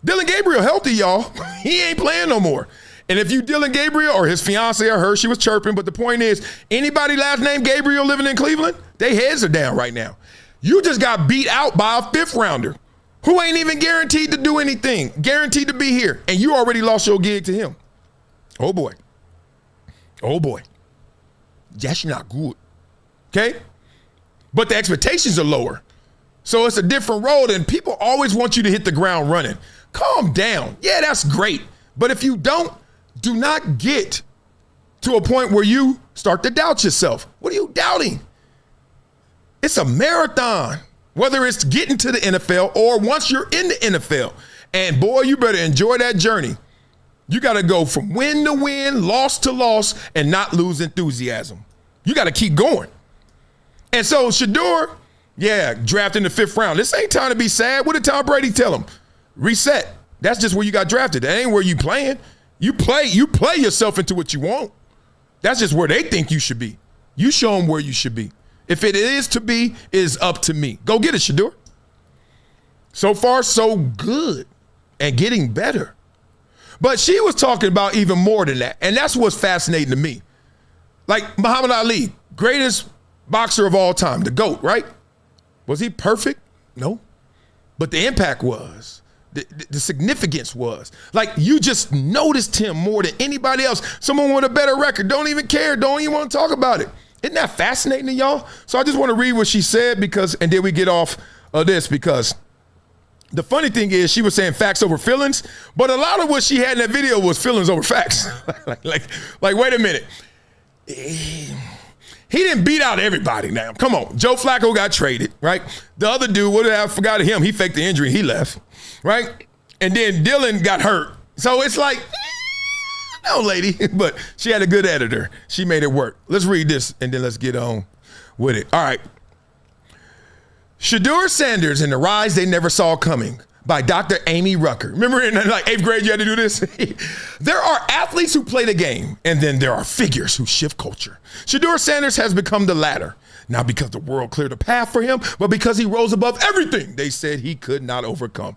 Dylan Gabriel healthy, y'all. He ain't playing no more. And if you Dylan Gabriel or his fiance or her, she was chirping, but the point is, anybody last name Gabriel living in Cleveland, they heads are down right now. You just got beat out by a fifth rounder who ain't even guaranteed to do anything, guaranteed to be here, and you already lost your gig to him. Oh, boy. Oh, boy. That's not good. Okay? But the expectations are lower. So it's a different road, and people always want you to hit the ground running. Calm down. Yeah, that's great. But if you don't, do not get to a point where you start to doubt yourself. What are you doubting? It's a marathon, whether it's getting to the NFL or once you're in the NFL. And boy, you better enjoy that journey. You got to go from win to win, loss to loss, and not lose enthusiasm. You got to keep going. And so Shedeur, yeah, drafted in the fifth round. This ain't time to be sad. What did Tom Brady tell him? Reset. That's just where you got drafted. That ain't where you playing. You play yourself into what you want. That's just where they think you should be. You show them where you should be. If it is to be, it is up to me. Go get it, Shedeur. So far, so good and getting better. But she was talking about even more than that. And that's what's fascinating to me. Like Muhammad Ali, greatest boxer of all time, the GOAT, right? Was he perfect? No. But the impact was. The significance was. Like, you just noticed him more than anybody else. Someone with a better record, don't even care, don't even want to talk about it. Isn't that fascinating to y'all? So I just want to read what she said and then we get off of this because the funny thing is she was saying facts over feelings, but a lot of what she had in that video was feelings over facts. like, wait a minute. He didn't beat out everybody now. Come on. Joe Flacco got traded, right? The other dude, what did I forgot of him? He faked the injury. He left, right? And then Dylan got hurt. So it's like, no, lady. But she had a good editor. She made it work. Let's read this, and then let's get on with it. All right. Shedeur Sanders and the Rise They Never Saw Coming by Dr. Amy Rucker. Remember in like 8th grade you had to do this? There are athletes who play the game, and then there are figures who shift culture. Shedeur Sanders has become the latter, not because the world cleared a path for him, but because he rose above everything they said he could not overcome.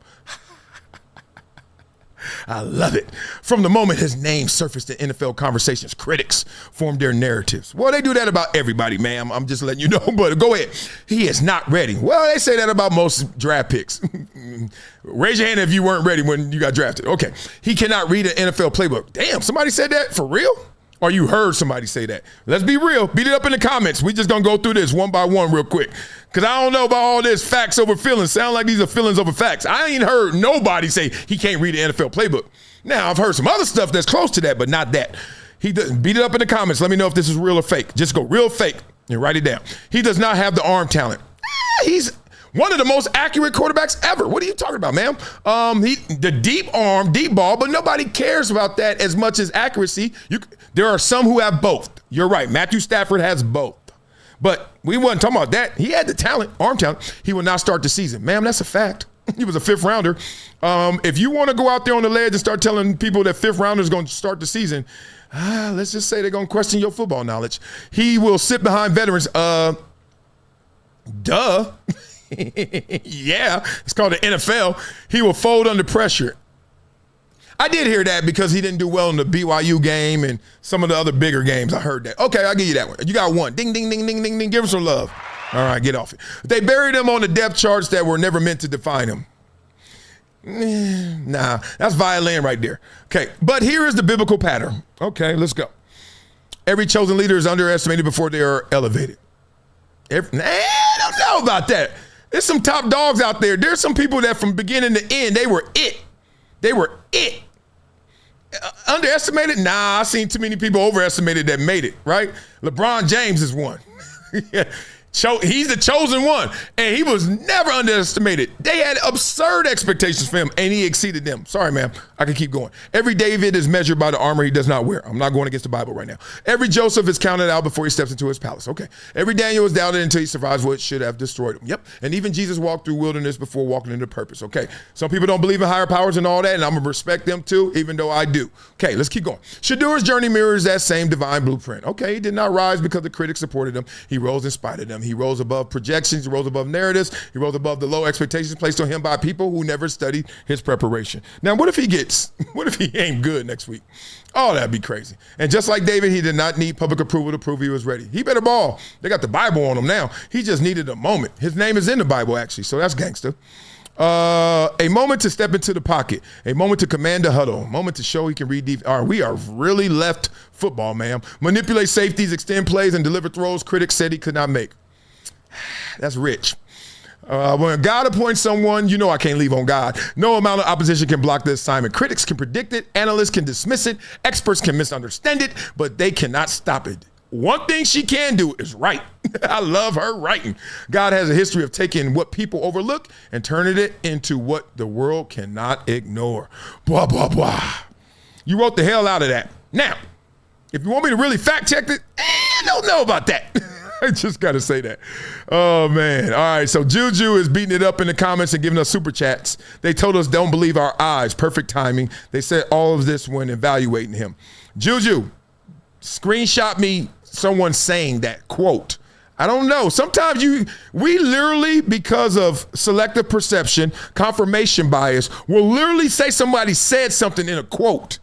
I love it. From the moment his name surfaced in NFL conversations, critics formed their narratives. Well, they do that about everybody, ma'am. I'm just letting you know, but go ahead. He is not ready. Well, they say that about most draft picks. Raise your hand if you weren't ready when you got drafted. Okay. He cannot read an NFL playbook. Damn, somebody said that? For real? Or you heard somebody say that? Let's be real. Beat it up in the comments. We just going to go through this one by one real quick. Because I don't know about all this facts over feelings. Sound like these are feelings over facts. I ain't heard nobody say he can't read an NFL playbook. Now, I've heard some other stuff that's close to that, but not that. He doesn't. Beat it up in the comments. Let me know if this is real or fake. Just go real fake and write it down. He does not have the arm talent. He's one of the most accurate quarterbacks ever. What are you talking about, ma'am? The deep arm, deep ball, but nobody cares about that as much as accuracy. There are some who have both. You're right. Matthew Stafford has both. But we wasn't talking about that. He had the talent, arm talent. He will not start the season. Ma'am, that's a fact. He was a 5th rounder. If you want to go out there on the ledge and start telling people that 5th rounder is going to start the season, let's just say they're going to question your football knowledge. He will sit behind veterans. Duh. Yeah, it's called the NFL. He will fold under pressure. I did hear that because he didn't do well in the BYU game and some of the other bigger games. I heard that. Okay, I'll give you that one. You got one. Ding, ding, ding, ding, ding, ding. Give him some love. All right, get off it. They buried him on the depth charts that were never meant to define him. Nah, that's violin right there. Okay, but here is the biblical pattern. Okay, let's go. Every chosen leader is underestimated before they are elevated. I don't know about that. There's some top dogs out there. There's some people that from beginning to end, they were it. They were it. Underestimated? Nah, I've seen too many people overestimated that made it, right? LeBron James is one. He's the chosen one, and he was never underestimated. They had absurd expectations for him, and he exceeded them. Sorry, ma'am. I can keep going. Every David is measured by the armor he does not wear. I'm not going against the Bible right now. Every Joseph is counted out before he steps into his palace. Okay. Every Daniel is doubted until he survives what should have destroyed him. Yep. And even Jesus walked through wilderness before walking into purpose. Okay. Some people don't believe in higher powers and all that, and I'm going to respect them too, even though I do. Okay, let's keep going. Shedeur's journey mirrors that same divine blueprint. Okay, he did not rise because the critics supported him. He rose in spite of them. He rose above projections. He rose above narratives. He rose above the low expectations placed on him by people who never studied his preparation. Now, what if he ain't good next week? Oh, that'd be crazy. And just like David, he did not need public approval to prove he was ready. He better ball. They got the Bible on him now. He just needed a moment. His name is in the Bible, actually, so that's gangster. A moment to step into the pocket, a moment to command a huddle, a moment to show he can read deep. All right, we are really left football, ma'am. Manipulate safeties, extend plays, and deliver throws critics said he could not make. That's rich. When God appoints someone, you know I can't leave on God. No amount of opposition can block the assignment. Critics can predict it. Analysts can dismiss it. Experts can misunderstand it, but they cannot stop it. One thing she can do is write. I love her writing. God has a history of taking what people overlook and turning it into what the world cannot ignore. Blah, blah, blah. You wrote the hell out of that. Now, if you want me to really fact check it, I don't know about that. I just got to say that. Oh, man. All right, so Juju is beating it up in the comments and giving us super chats. They told us don't believe our eyes. Perfect timing. They said all of this when evaluating him. Juju, screenshot me someone saying that quote. I don't know. Sometimes we literally, because of selective perception, confirmation bias, will literally say somebody said something in a quote,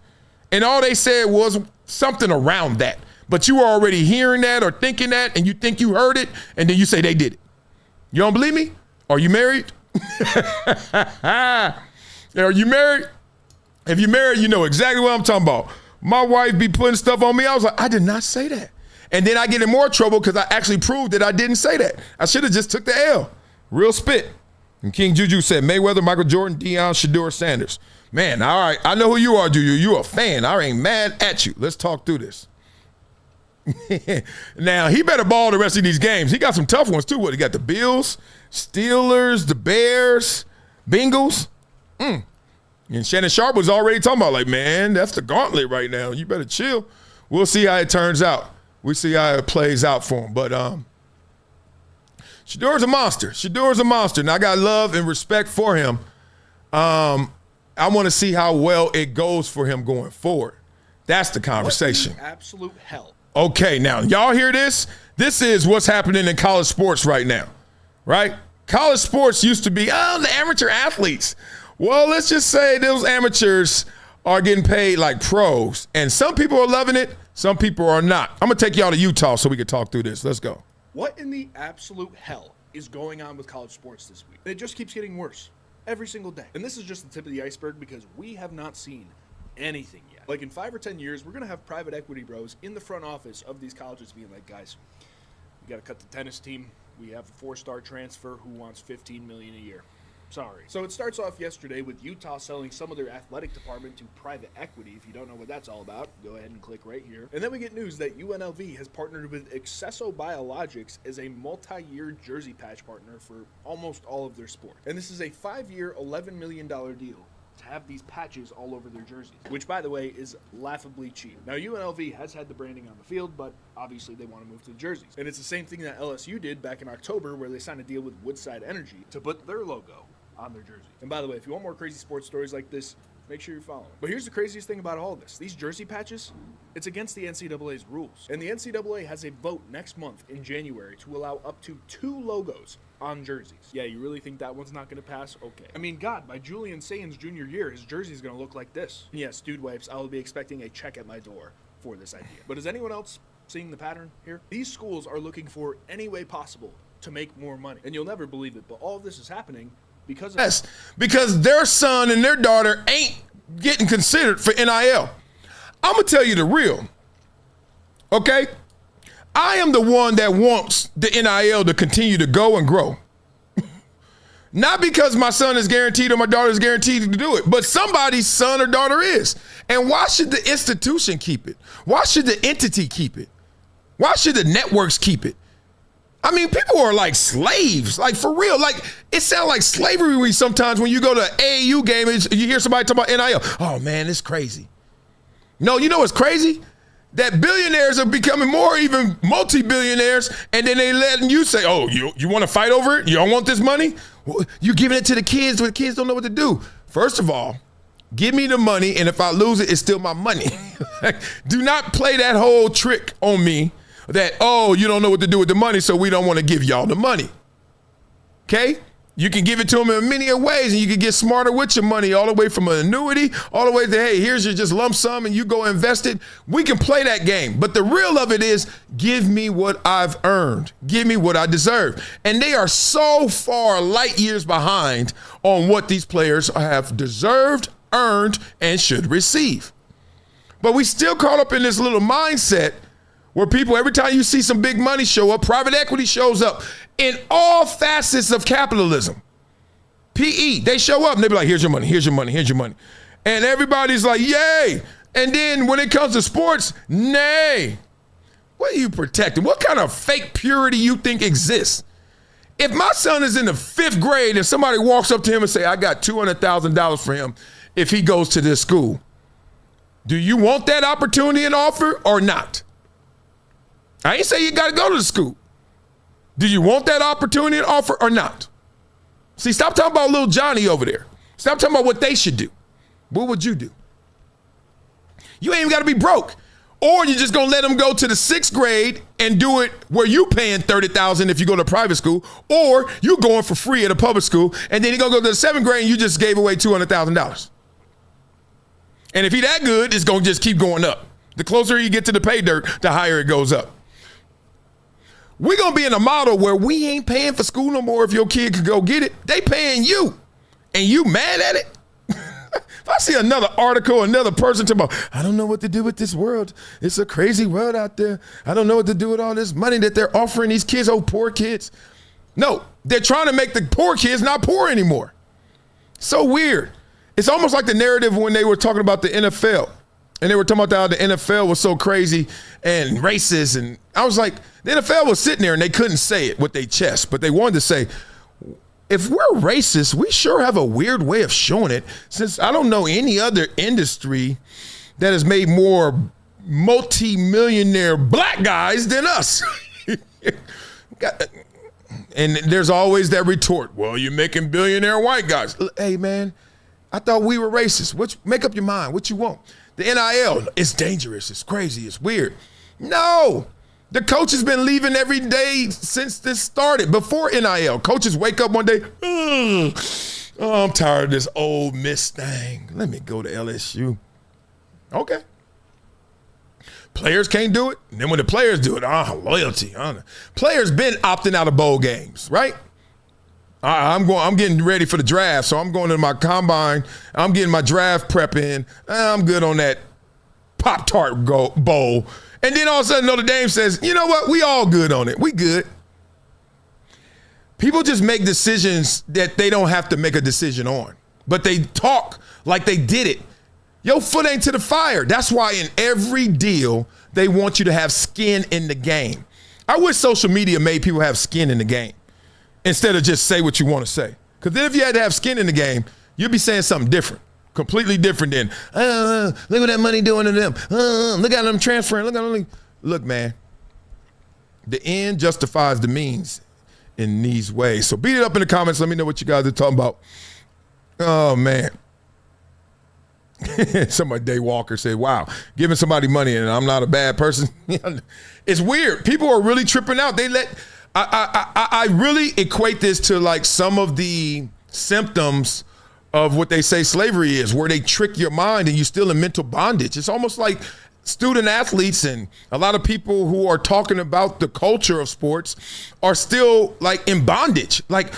and all they said was something around that. But you were already hearing that or thinking that, and you think you heard it, and then you say they did it. You don't believe me? Are you married? Are you married? If you're married, you know exactly what I'm talking about. My wife be putting stuff on me. I was like, I did not say that. And then I get in more trouble because I actually proved that I didn't say that. I should have just took the L. Real spit. And King Juju said Mayweather, Michael Jordan, Deion, Shedeur Sanders. Man, all right. I know who you are, Juju. You a fan. I ain't mad at you. Let's talk through this. Now, he better ball the rest of these games. He got some tough ones, too. What, he got the Bills, Steelers, the Bears, Bengals. And Shannon Sharp was already talking about, like, man, that's the gauntlet right now. You better chill. We'll see how it turns out. We'll see how it plays out for him. But Shedeur's a monster. Shedeur's a monster. And I got love and respect for him. I want to see how well it goes for him going forward. That's the conversation. What in absolute hell? Okay, now, y'all hear this? This is what's happening in college sports right now, right? College sports used to be, the amateur athletes. Well, let's just say those amateurs are getting paid like pros. And some people are loving it. Some people are not. I'm going to take y'all to Utah so we can talk through this. Let's go. What in the absolute hell is going on with college sports this week? It just keeps getting worse every single day. And this is just the tip of the iceberg because we have not seen anything yet. Like in 5 or 10 years, we're going to have private equity bros in the front office of these colleges being like, guys, we got to cut the tennis team. We have a 4-star transfer who wants $15 million a year. Sorry. So it starts off yesterday with Utah selling some of their athletic department to private equity. If you don't know what that's all about, go ahead and click right here. And then we get news that UNLV has partnered with Accesso Biologics as a multi-year jersey patch partner for almost all of their sports. And this is a 5-year, $11 million deal to have these patches all over their jerseys, which, by the way, is laughably cheap. Now, UNLV has had the branding on the field, but obviously they want to move to the jerseys. And it's the same thing that LSU did back in October, where they signed a deal with Woodside Energy to put their logo on their jersey. And by the way, if you want more crazy sports stories like this, make sure you're following. But here's the craziest thing about all of this. These jersey patches, it's against the NCAA's rules. And the NCAA has a vote next month in January to allow up to 2 logos on jerseys. Yeah, you really think that one's not going to pass? Okay. I mean, God, by Julian Sain's junior year, his jersey's going to look like this. And yes, Dude Wipes, I will be expecting a check at my door for this idea. But is anyone else seeing the pattern here? These schools are looking for any way possible to make more money. And you'll never believe it, but all of this is happening because their son and their daughter ain't getting considered for NIL. I'm going to tell you the real, okay? I am the one that wants the NIL to continue to go and grow. Not because my son is guaranteed or my daughter is guaranteed to do it, but somebody's son or daughter is. And why should the institution keep it? Why should the entity keep it? Why should the networks keep it? I mean, people are like slaves, like for real. Like it sounds like slavery sometimes when you go to an AAU game and you hear somebody talk about NIL. Oh man, it's crazy. No, you know what's crazy? That billionaires are becoming more, even multi-billionaires, and then they letting you say, oh, you want to fight over it? You don't want this money? Well, you're giving it to the kids when the kids don't know what to do. First of all, give me the money, and if I lose it, it's still my money. Do not play that whole trick on me that, oh, you don't know what to do with the money, so we don't want to give y'all the money. Okay? You can give it to them in many ways, and you can get smarter with your money, all the way from an annuity, all the way to, hey, here's your just lump sum, and you go invest it. We can play that game. But the real of it is, give me what I've earned. Give me what I deserve. And they are so far light years behind on what these players have deserved, earned, and should receive. But we still caught up in this little mindset where people, every time you see some big money show up, private equity shows up in all facets of capitalism. PE, they show up and they be like, here's your money, here's your money, here's your money. And everybody's like, yay. And then when it comes to sports, nay. What are you protecting? What kind of fake purity you think exists? If my son is in the 5th grade and somebody walks up to him and say, I got $200,000 for him if he goes to this school, do you want that opportunity and offer or not? I ain't say you got to go to the school. Do you want that opportunity and offer or not? See, stop talking about little Johnny over there. Stop talking about what they should do. What would you do? You ain't even got to be broke. Or you're just going to let them go to the 6th grade and do it where you paying $30,000 if you go to private school, or you going for free at a public school, and then you're going to go to the 7th grade and you just gave away $200,000. And if he that good, it's going to just keep going up. The closer you get to the pay dirt, the higher it goes up. We're going to be in a model where we ain't paying for school no more if your kid could go get it. They paying you. And you mad at it? If I see another article, another person talking about, I don't know what to do with this world. It's a crazy world out there. I don't know what to do with all this money that they're offering these kids, oh, poor kids. No, they're trying to make the poor kids not poor anymore. So weird. It's almost like the narrative when they were talking about the NFL. And they were talking about how the NFL was so crazy and racist. And I was like, the NFL was sitting there and they couldn't say it with their chest. But they wanted to say, if we're racist, we sure have a weird way of showing it, since I don't know any other industry that has made more multi-millionaire black guys than us. And there's always that retort, well, you're making billionaire white guys. Hey, man, I thought we were racist. Make up your mind. What you want? The NIL, it's dangerous. It's crazy. It's weird. No. The coach has been leaving every day since this started. Before NIL, coaches wake up one day, oh, I'm tired of this old Miss thing. Let me go to LSU. Okay. Players can't do it. And then when the players do it, loyalty. Players been opting out of bowl games, right? I'm getting ready for the draft, so I'm going to my combine. I'm getting my draft prep in. I'm good on that Pop-Tart bowl. And then all of a sudden Notre Dame says, you know what? We all good on it. We good. People just make decisions that they don't have to make a decision on. But they talk like they did it. Your foot ain't to the fire. That's why in every deal, they want you to have skin in the game. I wish social media made people have skin in the game instead of just say what you want to say. Because then if you had to have skin in the game, you'd be saying something different, completely different than, look what that money doing to them. Look at them transferring. Look, man, the end justifies the means in these ways. So beat it up in the comments. Let me know what you guys are talking about. Oh, man. Somebody, Day Walker, said, wow, giving somebody money and I'm not a bad person. It's weird. People are really tripping out. I really equate this to like some of the symptoms of what they say slavery is, where they trick your mind and you're still in mental bondage. It's almost like student athletes and a lot of people who are talking about the culture of sports are still like in bondage. Like,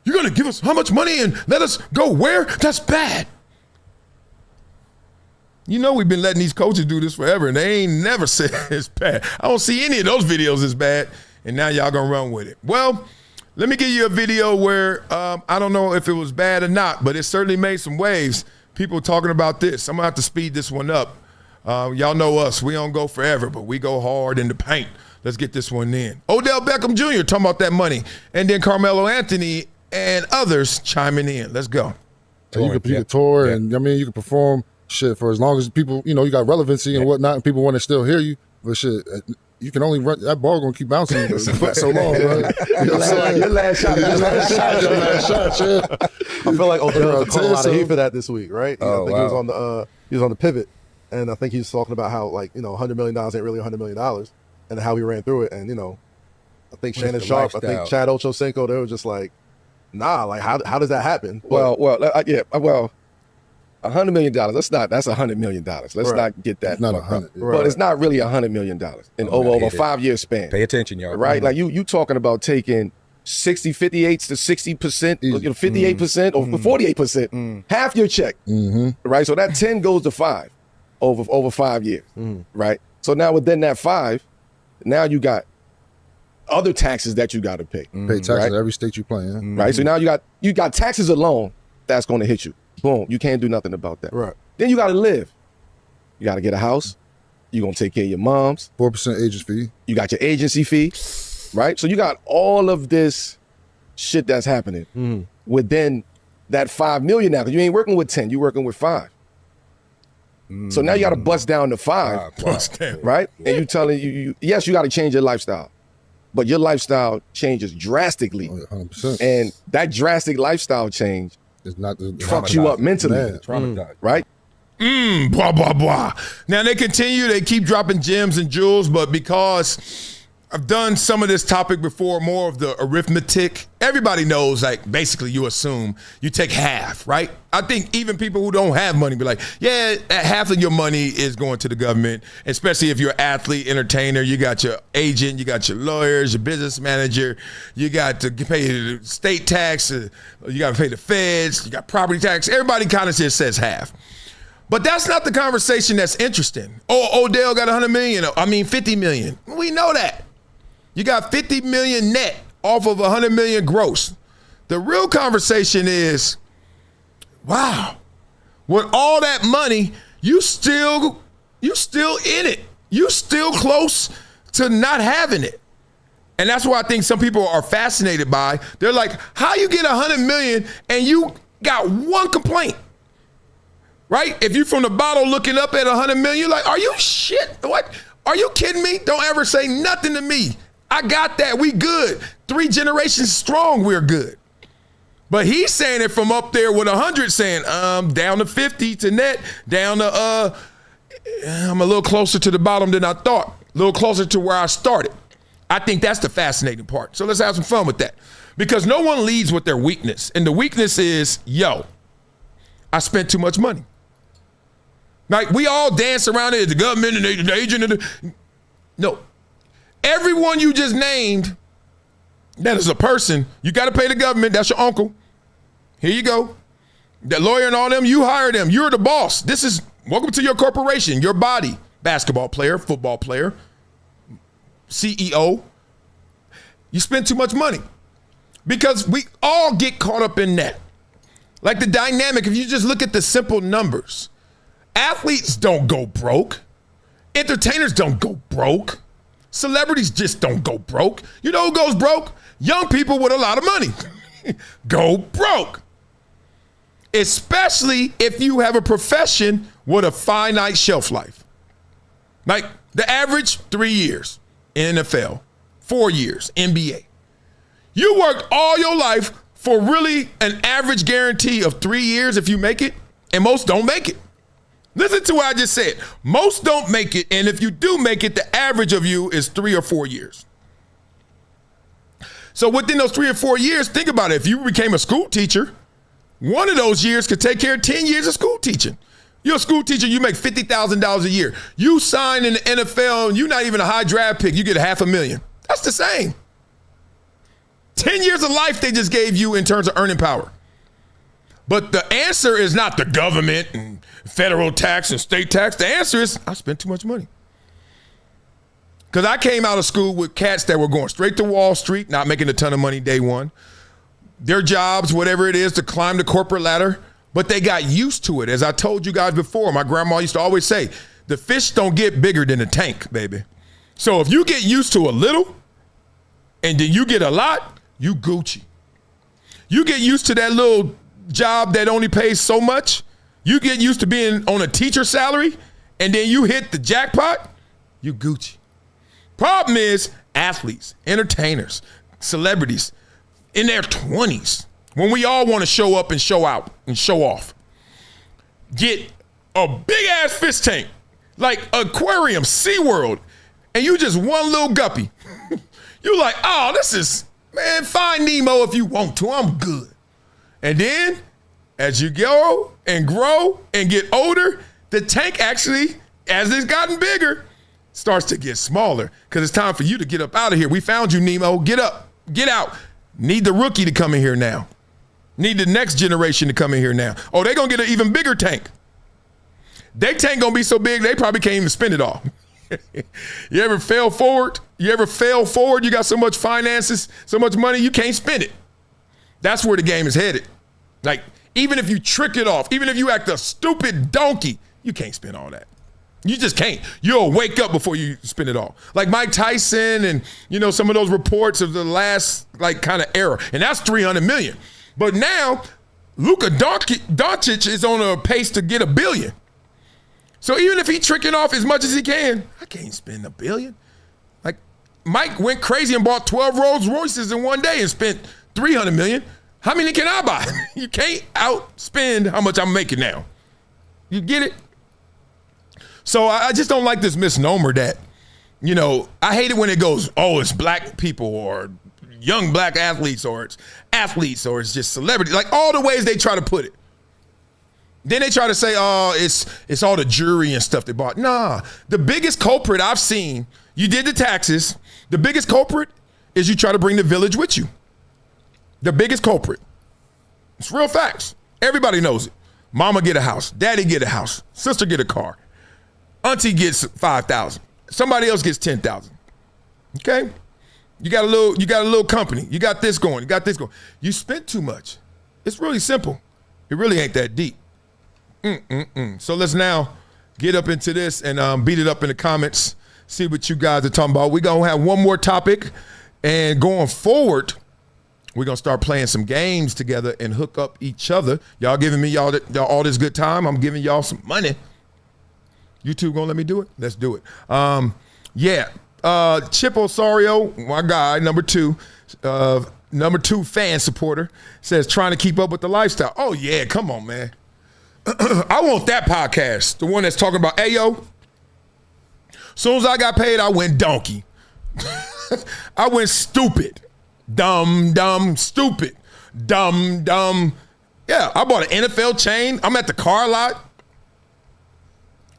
you're going to give us how much money and let us go where? That's bad. You know we've been letting these coaches do this forever, and they ain't never said it's bad. I don't see any of those videos as bad, and now y'all gonna run with it. Well, let me give you a video where I don't know if it was bad or not, but it certainly made some waves. People talking about this. I'm gonna have to speed this one up. Y'all know us. We don't go forever, but we go hard in the paint. Let's get this one in. Odell Beckham Jr. talking about that money, and then Carmelo Anthony and others chiming in. Let's go. So you can tour, and I mean you can perform. Shit, for as long as people, you got relevancy and whatnot, and people want to still hear you. But shit, you can only run that ball. Gonna keep bouncing for so long, right? Your last shot. Your last shot. Yeah. I feel like Odell caught a lot of heat for that this week, right? I think he was on the pivot, and I think he was talking about how $100 million ain't really $100 million, and how he ran through it. And I think Shannon Sharp, I think Chad Ochocinco, they were just like, nah, like how does that happen? But, well. $100 million. That's $100 million. Let's not get that. It's not 100, but it's not really $100 million in over a 5-year span. Pay attention, y'all. Right? Like you talking about taking 58s to 60%, 58% or 48%, half your check. Right? So that 10 goes to 5 over 5 years. Right? So now within that 5, now you got other taxes that you got to pay. Pay taxes every state you play in. Right? So now you got taxes alone that's going to hit you. Boom, you can't do nothing about that. Right. Then you got to live. You got to get a house. You're going to take care of your moms. 4% agency fee. You got your agency fee, right? So you got all of this shit that's happening within that $5 million now, because you ain't working with 10, you're working with 5. So now you got to bust down to 5, right? And you telling you yes, you got to change your lifestyle, but your lifestyle changes drastically. 100%. And that drastic lifestyle change fucks you up mentally, right? Blah, blah, blah. Now they continue, they keep dropping gems and jewels, but because I've done some of this topic before, more of the arithmetic, everybody knows, like, basically you assume you take half, right? I think even people who don't have money be like, yeah, half of your money is going to the government, especially if you're an athlete, entertainer, you got your agent, you got your lawyers, your business manager, you got to pay the state tax, you got to pay the feds, you got property tax. Everybody kind of just says half. But that's not the conversation that's interesting. Oh, Odell got 50 million. We know that. You got 50 million net off of $100 million gross. The real conversation is, wow, with all that money, you still in it. You still close to not having it. And that's what I think some people are fascinated by. They're like, how you get $100 million and you got one complaint? Right? If you're from the bottom looking up at $100 million, you're like, are you shit? What? Are you kidding me? Don't ever say nothing to me. I got that. We good. 3 generations strong, we're good. But he's saying it from up there with 100, saying, down to 50 to net, down to, I'm a little closer to the bottom than I thought, a little closer to where I started. I think that's the fascinating part. So let's have some fun with that. Because no one leads with their weakness. And the weakness is, yo, I spent too much money. Like, we all dance around it, the government and the agent. And no. Everyone you just named, that is a person. You got to pay the government. That's your uncle. Here you go. That lawyer and all them, you hire them. You're the boss. This is, welcome to your corporation, your body. Basketball player, football player, CEO. You spend too much money. Because we all get caught up in that. Like the dynamic, if you just look at the simple numbers, athletes don't go broke. Entertainers don't go broke. Celebrities just don't go broke. You know who goes broke? Young people with a lot of money go broke. Especially if you have a profession with a finite shelf life. Like the average 3 years, NFL, 4 years, NBA. You worked all your life for really an average guarantee of 3 years if you make it, and most don't make it. Listen to what I just said. Most don't make it, and if you do make it, the average of you is 3 or 4 years. So within those 3 or 4 years, think about it. If you became a school teacher, one of those years could take care of 10 years of school teaching. You're a school teacher, you make $50,000 a year. You sign in the NFL, and you're not even a high draft pick, you get $500,000. That's the same. 10 years of life they just gave you in terms of earning power. But the answer is not the government and federal tax and state tax. The answer is I spent too much money. Because I came out of school with cats that were going straight to Wall Street, not making a ton of money day one. Their jobs, whatever it is, to climb the corporate ladder, but they got used to it. As I told you guys before, my grandma used to always say, the fish don't get bigger than the tank, baby. So if you get used to a little and then you get a lot, you Gucci. You get used to that little job that only pays so much. You get used to being on a teacher salary and then you hit the jackpot, you Gucci. Problem is athletes, entertainers, celebrities in their 20s, when we all want to show up and show out and show off, get a big ass fish tank, like aquarium, SeaWorld, and you just one little guppy. You're like, oh, this is, man, find Nemo if you want to, I'm good. And then as you go and grow and get older, the tank actually, as it's gotten bigger, starts to get smaller because it's time for you to get up out of here. We found you, Nemo. Get up, get out. Need the rookie to come in here now. Need the next generation to come in here now. Oh, they're going to get an even bigger tank. Their tank going to be so big, they probably can't even spend it all. You ever fail forward? You got so much finances, so much money, you can't spend it. That's where the game is headed. Like, even if you trick it off, even if you act a stupid donkey, you can't spend all that. You just can't. You'll wake up before you spend it all. Like Mike Tyson and, you know, some of those reports of the last, like, kind of era. And that's $300 million. But now, Luka Doncic is on a pace to get $1 billion. So even if he's tricking off as much as he can, I can't spend $1 billion. Like, Mike went crazy and bought 12 Rolls Royces in one day and spent $300 million. How many can I buy? You can't outspend how much I'm making now. You get it? So I just don't like this misnomer that, you know, I hate it when it goes, oh, it's black people or young black athletes or it's athletes or it's just celebrities. Like all the ways they try to put it. Then they try to say, oh, it's all the jury and stuff they bought. Nah, the biggest culprit I've seen, you did the taxes. The biggest culprit is you try to bring the village with you. The biggest culprit. It's real facts. Everybody knows it. Mama get a house. Daddy get a house. Sister get a car. Auntie gets $5,000. Somebody else gets $10,000. Okay? You got a little company. You got this going. You got this going. You spent too much. It's really simple. It really ain't that deep. So let's now get up into this and beat it up in the comments. See what you guys are talking about. We're going to have one more topic. And going forward, we're going to start playing some games together and hook up each other. Y'all giving me y'all all this good time. I'm giving y'all some money. YouTube going to let me do it? Let's do it. Chip Osorio, my guy, number two fan supporter, says trying to keep up with the lifestyle. Oh, yeah, come on, man. I want that podcast, the one that's talking about, hey, yo, soon as I got paid, I went donkey. I went stupid. Dumb, stupid. Dumb. Yeah, I bought an NFL chain. I'm at the car lot.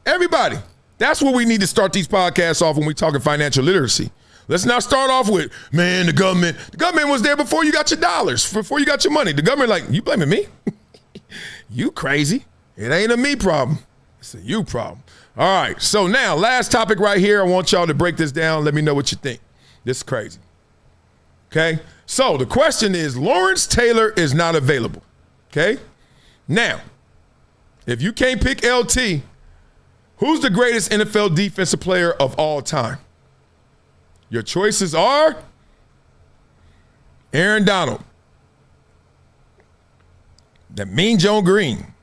Everybody, that's what we need to start these podcasts off when we're talking financial literacy. Let's not start off with, man, the government was there before you got your dollars, before you got your money. The government like, you blaming me? You crazy. It ain't a me problem. It's a you problem. All right, so now, last topic right here. I want y'all to break this down. Let me know what you think. This is crazy. Okay? So the question is, Lawrence Taylor is not available. Okay? Now, if you can't pick LT, who's the greatest NFL defensive player of all time? Your choices are Aaron Donald, that Mean Joe Green,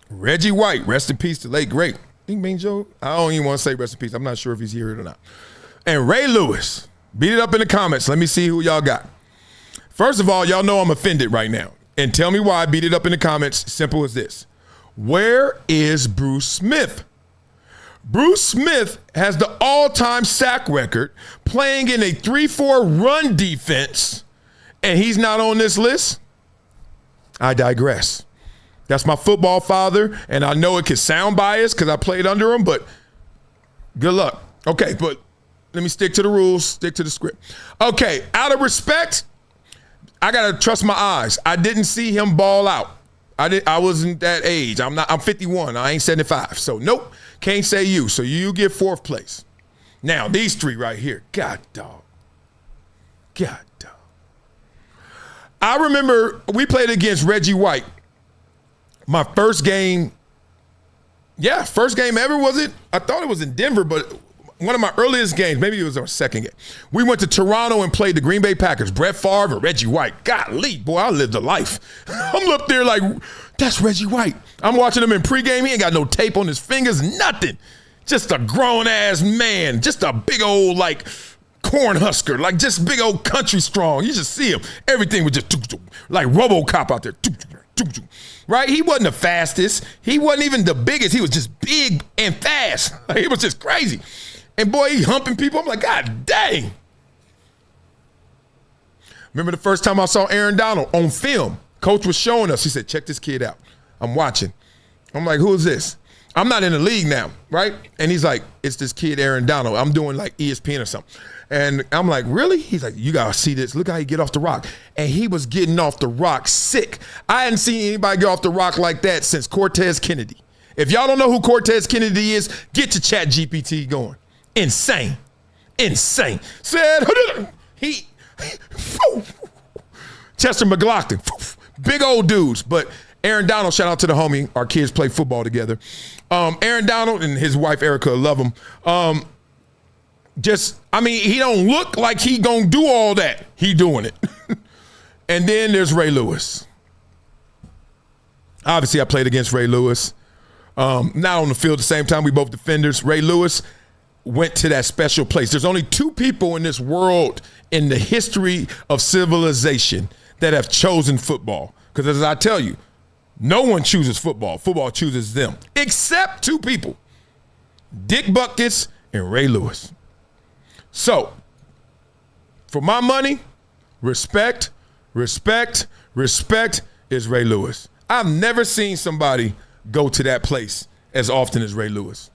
Reggie White, rest in peace to late great. I think Mean Joe, I don't even want to say rest in peace. I'm not sure if he's here or not. And Ray Lewis. Beat it up in the comments. Let me see who y'all got. First of all, y'all know I'm offended right now. And tell me why. Beat it up in the comments. Simple as this. Where is Bruce Smith? Bruce Smith has the all-time sack record playing in a 3-4 run defense, and he's not on this list? I digress. That's my football father, and I know it can sound biased because I played under him, but good luck. Okay, but let me stick to the rules, stick to the script. Okay, out of respect, I got to trust my eyes. I didn't see him ball out. I wasn't that age. I'm 51. I ain't 75. So nope, can't say you. So you get fourth place. Now, these three right here. God dog. I remember we played against Reggie White. My first game ever, was it? I thought it was in Denver, but one of my earliest games, maybe it was our second game. We went to Toronto and played the Green Bay Packers. Brett Favre or Reggie White. Golly, boy, I lived a life. I'm up there like, that's Reggie White. I'm watching him in pregame. He ain't got no tape on his fingers, nothing. Just a grown-ass man. Just a big old, like, corn husker. Like, just big old country strong. You just see him. Everything was just like RoboCop out there. Right? He wasn't the fastest. He wasn't even the biggest. He was just big and fast. He was just crazy. And boy, he humping people. I'm like, God dang. Remember the first time I saw Aaron Donald on film? Coach was showing us. He said, check this kid out. I'm watching. I'm like, who is this? I'm not in the league now, right? And he's like, it's this kid, Aaron Donald. I'm doing like ESPN or something. And I'm like, really? He's like, you got to see this. Look how he get off the rock. And he was getting off the rock sick. I hadn't seen anybody get off the rock like that since Cortez Kennedy. If y'all don't know who Cortez Kennedy is, get to Chat GPT going. Insane. Said, Chester McLaughlin. Big old dudes. But Aaron Donald, shout out to the homie. Our kids play football together. Aaron Donald and his wife, Erica, love him. He don't look like he gonna do all that. He doing it. And then there's Ray Lewis. Obviously, I played against Ray Lewis. Not on the field at the same time. We both defenders. Ray Lewis went to that special place. There's only two people in this world in the history of civilization that have chosen football. Because as I tell you, no one chooses football. Football chooses them. Except two people. Dick Buckets and Ray Lewis. So, for my money, respect is Ray Lewis. I've never seen somebody go to that place as often as Ray Lewis.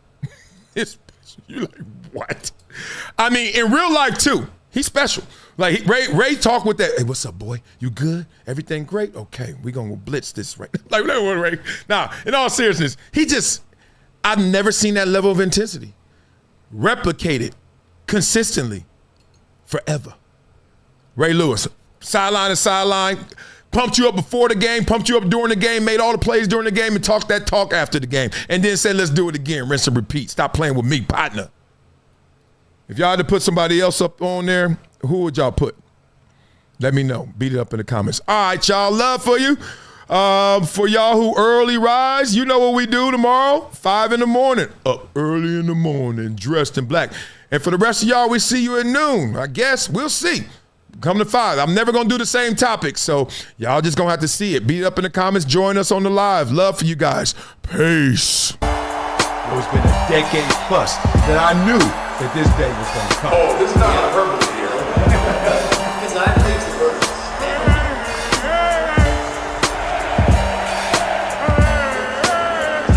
You're like, what? I mean, in real life, too, he's special. Like, Ray talk with that, hey, what's up, boy? You good? Everything great? Okay, we going to blitz this right. Like, Ray. Nah, in all seriousness, I've never seen that level of intensity replicated consistently forever. Ray Lewis, sideline to sideline, pumped you up before the game, pumped you up during the game, made all the plays during the game, and talked that talk after the game. And then said, let's do it again, rinse and repeat. Stop playing with me, partner. If y'all had to put somebody else up on there, who would y'all put? Let me know. Beat it up in the comments. All right, y'all. Love for you. For y'all who early rise, you know what we do tomorrow? 5 in the morning. Up early in the morning, dressed in black. And for the rest of y'all, we see you at noon. I guess. We'll see. Come to 5. I'm never going to do the same topic, so y'all just going to have to see it. Beat it up in the comments. Join us on the live. Love for you guys. Peace. It's been a decade plus that I knew that this day was going to come. Oh, this is not hyperbole.